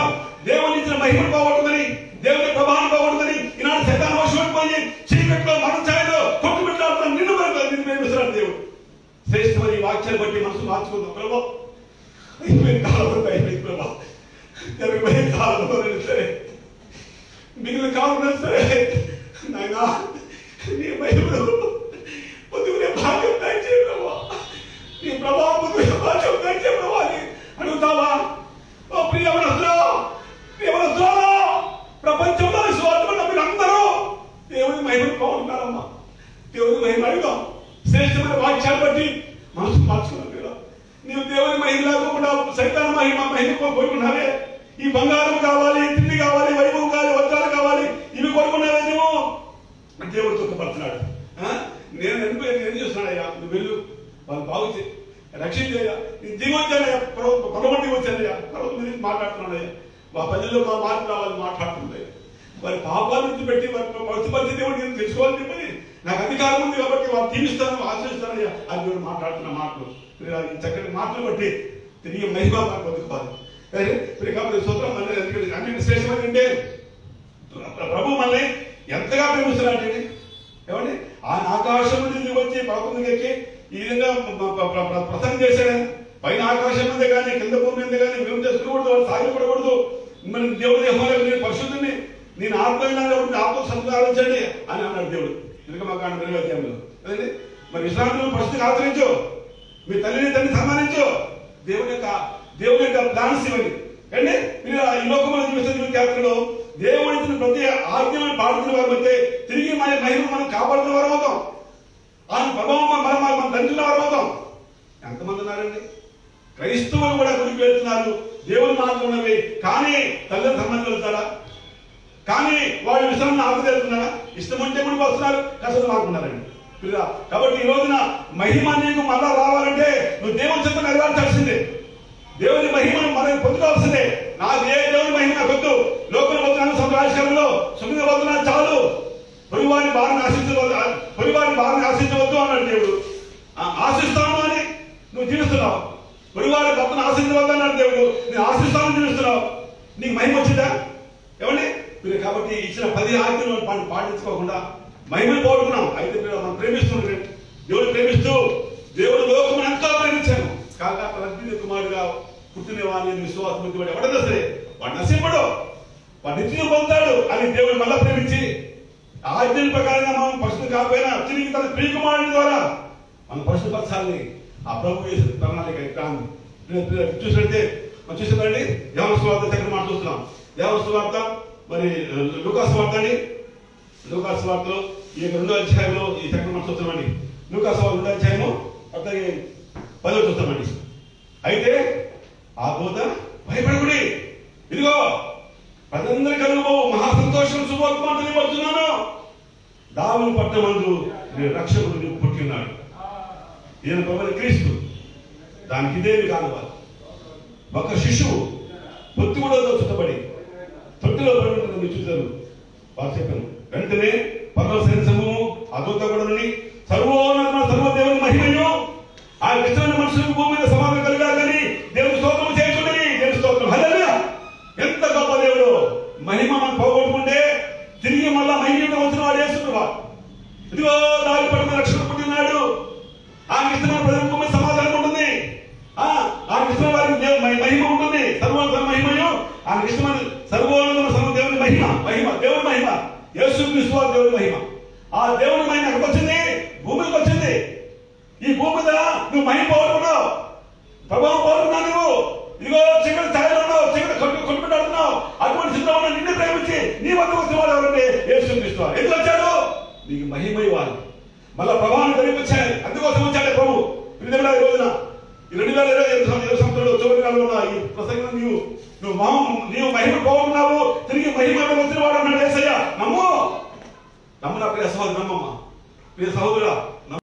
C: దేవుని ఇచ్చిన మహిమను పోగొట్టుకుని, దేవుని ప్రభావం పోగొట్టుకుని ఈనాడు సైతాను వశమైపోయి చీకట్లో మన ఛాయలో కొట్టుబెట్టాడుతున్న నిన్ను ప్రేమిస్తున్నాడు దేవుడు. శ్రేష్టమైన ఈ వాక్యాన్ని బట్టి మనసు మార్చుకుందాం. ప్రభావ అయిపోయిన కాలంలో అయిపోయింది ప్రభావ, జరిగిపోయిన కాలంలో సరే, మిగిలిన కాలంలో సరే నాయన నీ మహిమను పొద్దుకునే భాగ్యం దయచేయ ప్రభావ, నీ ప్రభావం పొద్దుకునే భాగ్యం దయచేయ ప్రభావ అని అడుగుతావా? ఓ ప్రియమనస్లో ప్రపంచంలో స్వార్థపడ్డ మీరు అందరూ దేవుని మహిమను బాగుంటారమ్మా. దేవుని మహిమ అడుగుదాం. శ్రేష్టమైన వాక్యాన్ని బట్టి మనసు మార్చుకున్నాం కదా. నీవు దేవుని మహిమ లేకుండా సైతాన మహిమ కోరుకున్నావే. ఈ బంగారం కావాలి, తిండి కావాలి, వైభవం కావాలి, వజ్రాలు కావాలి, ఇవి కోరుకున్నావే నువ్వు. దేవుడు దుఃఖపడుతున్నాడు. నేను ఏం చేస్తున్నాడయ్యా? నువ్వు వెళ్ళు, వాళ్ళు బాగు రక్షించయ్యా, నేను దిగి వచ్చానయ్యా, పొరబట్టి వచ్చానయ్యా, పర్వతం మీద మాట్లాడుతున్నాడయ్యా. మా ప్రజల్లో మా మార్పు రావాలి మాట్లాడుతున్నాయి. వారి పాపాల నుంచి పెట్టి వారి పరిస్థితి దేవుడు నేను తెలుసుకోవాలని చెప్పని నాకు అధికారం ఉంది కాబట్టి వారు తీరుస్తాను, ఆశ్రయిస్తానయ్యా అని దేవుడు మాట్లాడుతున్న మాటలు, ఈ చక్కటి మాటలు బట్టి తిరిగి మహిమ మనకు పొందుకోవాలి. కాబట్టి సూత్రం అన్నింటి శ్రేష్టమైన అంటే ప్రభు మనల్ని ఎంతగా ప్రేమిస్తున్నాడండి. ఏమండి ఆయన ఆకాశం నుండి వచ్చి ప్రభుత్వం ఎక్కి ఈ విధంగా ప్రసంగం చేశాడు. పైన ఆకాశం మీద కానీ కింద భూమి మీద కానీ మేము చేసుకోకూడదు, వాళ్ళు సాగిపడకూడదు. మరి దేవుడు నేను పరిశుద్ధిని నేను ఆత్మీయులు ఆత్మ సంపాదించండి అని అన్నాడు దేవుడు. నిర్గమకాండ 2వ అధ్యాయంలో. అదే మరి విశ్రాంతి పరిస్థితిని ఆచరించు, మీ తల్లిని సన్మానించు. దేవుని యొక్క ప్లాన్స్ ఇవ్వండి. అంటే మీరు ఈ లోకంలో జీవిస్తున్న జాతరలో దేవుడి ప్రతి ఆజ్ఞలను పాడుతున్న వారు అయితే తిరిగి మన మహిమ మనం కాపాడుతున్న వారు అవుతాం. ఆయన ప్రభావం మనం దంచున్న వారు అవుతాం. ఎంతమంది ఉన్నారండి? క్రైస్తవులు కూడా గురికి వెళ్తున్నారు, దేవుని మాటలు ఉన్నవి, కానీ తల్లిని సంబంధం వెళ్తారా? కానీ వాళ్ళు విశ్రాంతి ఆపదెళ్తున్నారా? ఇష్టం అంటే కూడా వస్తున్నారు, కష్టం ఆడుకున్నారండి. కాబట్టి ఈ రోజున మహిమ నీకు మళ్ళా రావాలంటే నువ్వు దేవుని చెంత నెరవేర్చాల్సిందే. దేవుని మహిమను మనం పొందుకోవాల్సిందే. నాకు ఏ దేవుని మహిమ నాకు వద్దు, లోపల వద్దున్నాను, సంరాజకాలంలో సుఖంగా వద్దున్నా చాలు, పొలివారిని బాగా ఆశించవద్దు అన్నాడు దేవుడు. ఆశిస్తాను అని నువ్వు జీవిస్తున్నావు, పొలివారి భర్తను ఆశించవద్దు అన్నాడు దేవుడు. నేను ఆశిస్తాను జీవిస్తున్నావు, నీకు మహిమ వచ్చిందా? ఏమండి మీరు కాబట్టి ఇచ్చిన 10 ఆజ్ఞలు పాటించుకోకుండా మహిమను పోగొట్టుకున్నాం. అయితే మనం ప్రేమిస్తున్నాం, దేవుడు ప్రేమిస్తూ దేవుడు లోకం ఎంతో ప్రేమించాను కాక రద్ది కుమారుడుగా పుట్టిన వాడిని విశ్వాసం వాడు ఎవడన్నా సరే వాడు నశింపడు, వాడు నిత్యం పొందుతాడు అని దేవుడు మళ్ళా ప్రేమించి ఆజ్ఞల ప్రకారంగా మనం పరిశుద్ధం కాకపోయినా తిరిగి తన ప్రియ కుమారుని ద్వారా మనం పరిశుద్ధపరచాలని ఆ ప్రభు చేసిన ప్రణాళిక చూసినట్టే మనం చూసిందండి. యోహాను సువార్త చక్కని మాట చూస్తున్నాం. యోహాను సువార్త మరి లూకాసు సువార్త అండి. లూకాసు సువార్తలో ఈ 2వ అధ్యాయంలో ఈ చక్కని మాట చూస్తామండి. లూకాసు సువార్త 2వ అధ్యాయము 10వ చూస్తామండి. అయితే ఆ దూత భయపడకుడి, ఇదిగో ప్రజలందరి కలుగు మహా సంతోషం శుభవర్తమానం తెలియబడుతున్నాను, దావీదు పట్టణమందు రక్షకుడు నీకు పుట్టినాడు, ఈయన ప్రభువైన క్రీస్తు. దానికి ఇదేమి కానువాలి, ఒక శిశువు పొత్తిగుడలో చుట్టబడి తొట్టిలో పడి ఉంటుంది చూశారు వారు చెప్పాను. వెంటనే పర్వ సైన్య సమూహము ఆ దూత కూడా నుండి సర్వదేవుని మహిమయు ఆ ఇష్టమైన మనుషులకు భూమి మీద సమాధానం కలిగాలని దేవుని స్తోత్రం చేయకుండాని దేవుని స్తోత్రం. హల్లెలూయా! ఎంత గొప్ప దేవుడు. మహిమ మనం పోగొట్టుకుంటే తిరిగి మళ్ళా మహిమ వచ్చిన వాడు యేసుప్రభు. ఇదిగో దావీదు పట్టణంలో రక్షకుడు పుట్టినాడు, ఆ ఇష్టమైన ప్రజల భూమి మీద సమాధానం ఉంటుంది, ఆ ఇష్టమైన వారికి మహిమ ఉంటుంది, సర్వోన్నత మహిమయు ఆ ఇష్టమైన సర్వోన్నత దేవుని మహిమ దేవుని మహిమ యేసుక్రీస్తు దేవుని మహిమ. ఆ దేవుని మహిమ ఎక్కడికి వచ్చింది? భూమికి వచ్చింది. ఈ భూమి మీద నువ్వు మహిమ పోగొట్టుకున్నావు, ప్రభావం పోగొట్టుకున్నావు. నువ్వు ఇదిగో చీకటి ఛాయలో ఉన్నావు, చీకటి కొట్టుకుంటున్నావు. అటువంటి స్థితిలో నిన్ను ప్రేమించి నీ వద్దకు వచ్చిన వాడు ఎవరంటే యేసుక్రీస్తు. ఎందుకు వచ్చాడు? నీకు మహిమ ఇవ్వాలి, మళ్ళా ప్రభావాన్ని కలిగించాలి. అందుకోసం వచ్చాడే ప్రభు. ఈ రోజున ఈ 2020 సంవత్సరంలో చివరి నెలలో ఉన్న ఈ ప్రసంగం నీవు మహిమ పోగొట్టుకున్నావు, తిరిగి మహిమ వచ్చిన వాడు అన్నాడు యేసయ్య. నమ్ము నా ప్రియ సహోదరు, నమ్మమ్మా ప్రియ సహోదరుడా.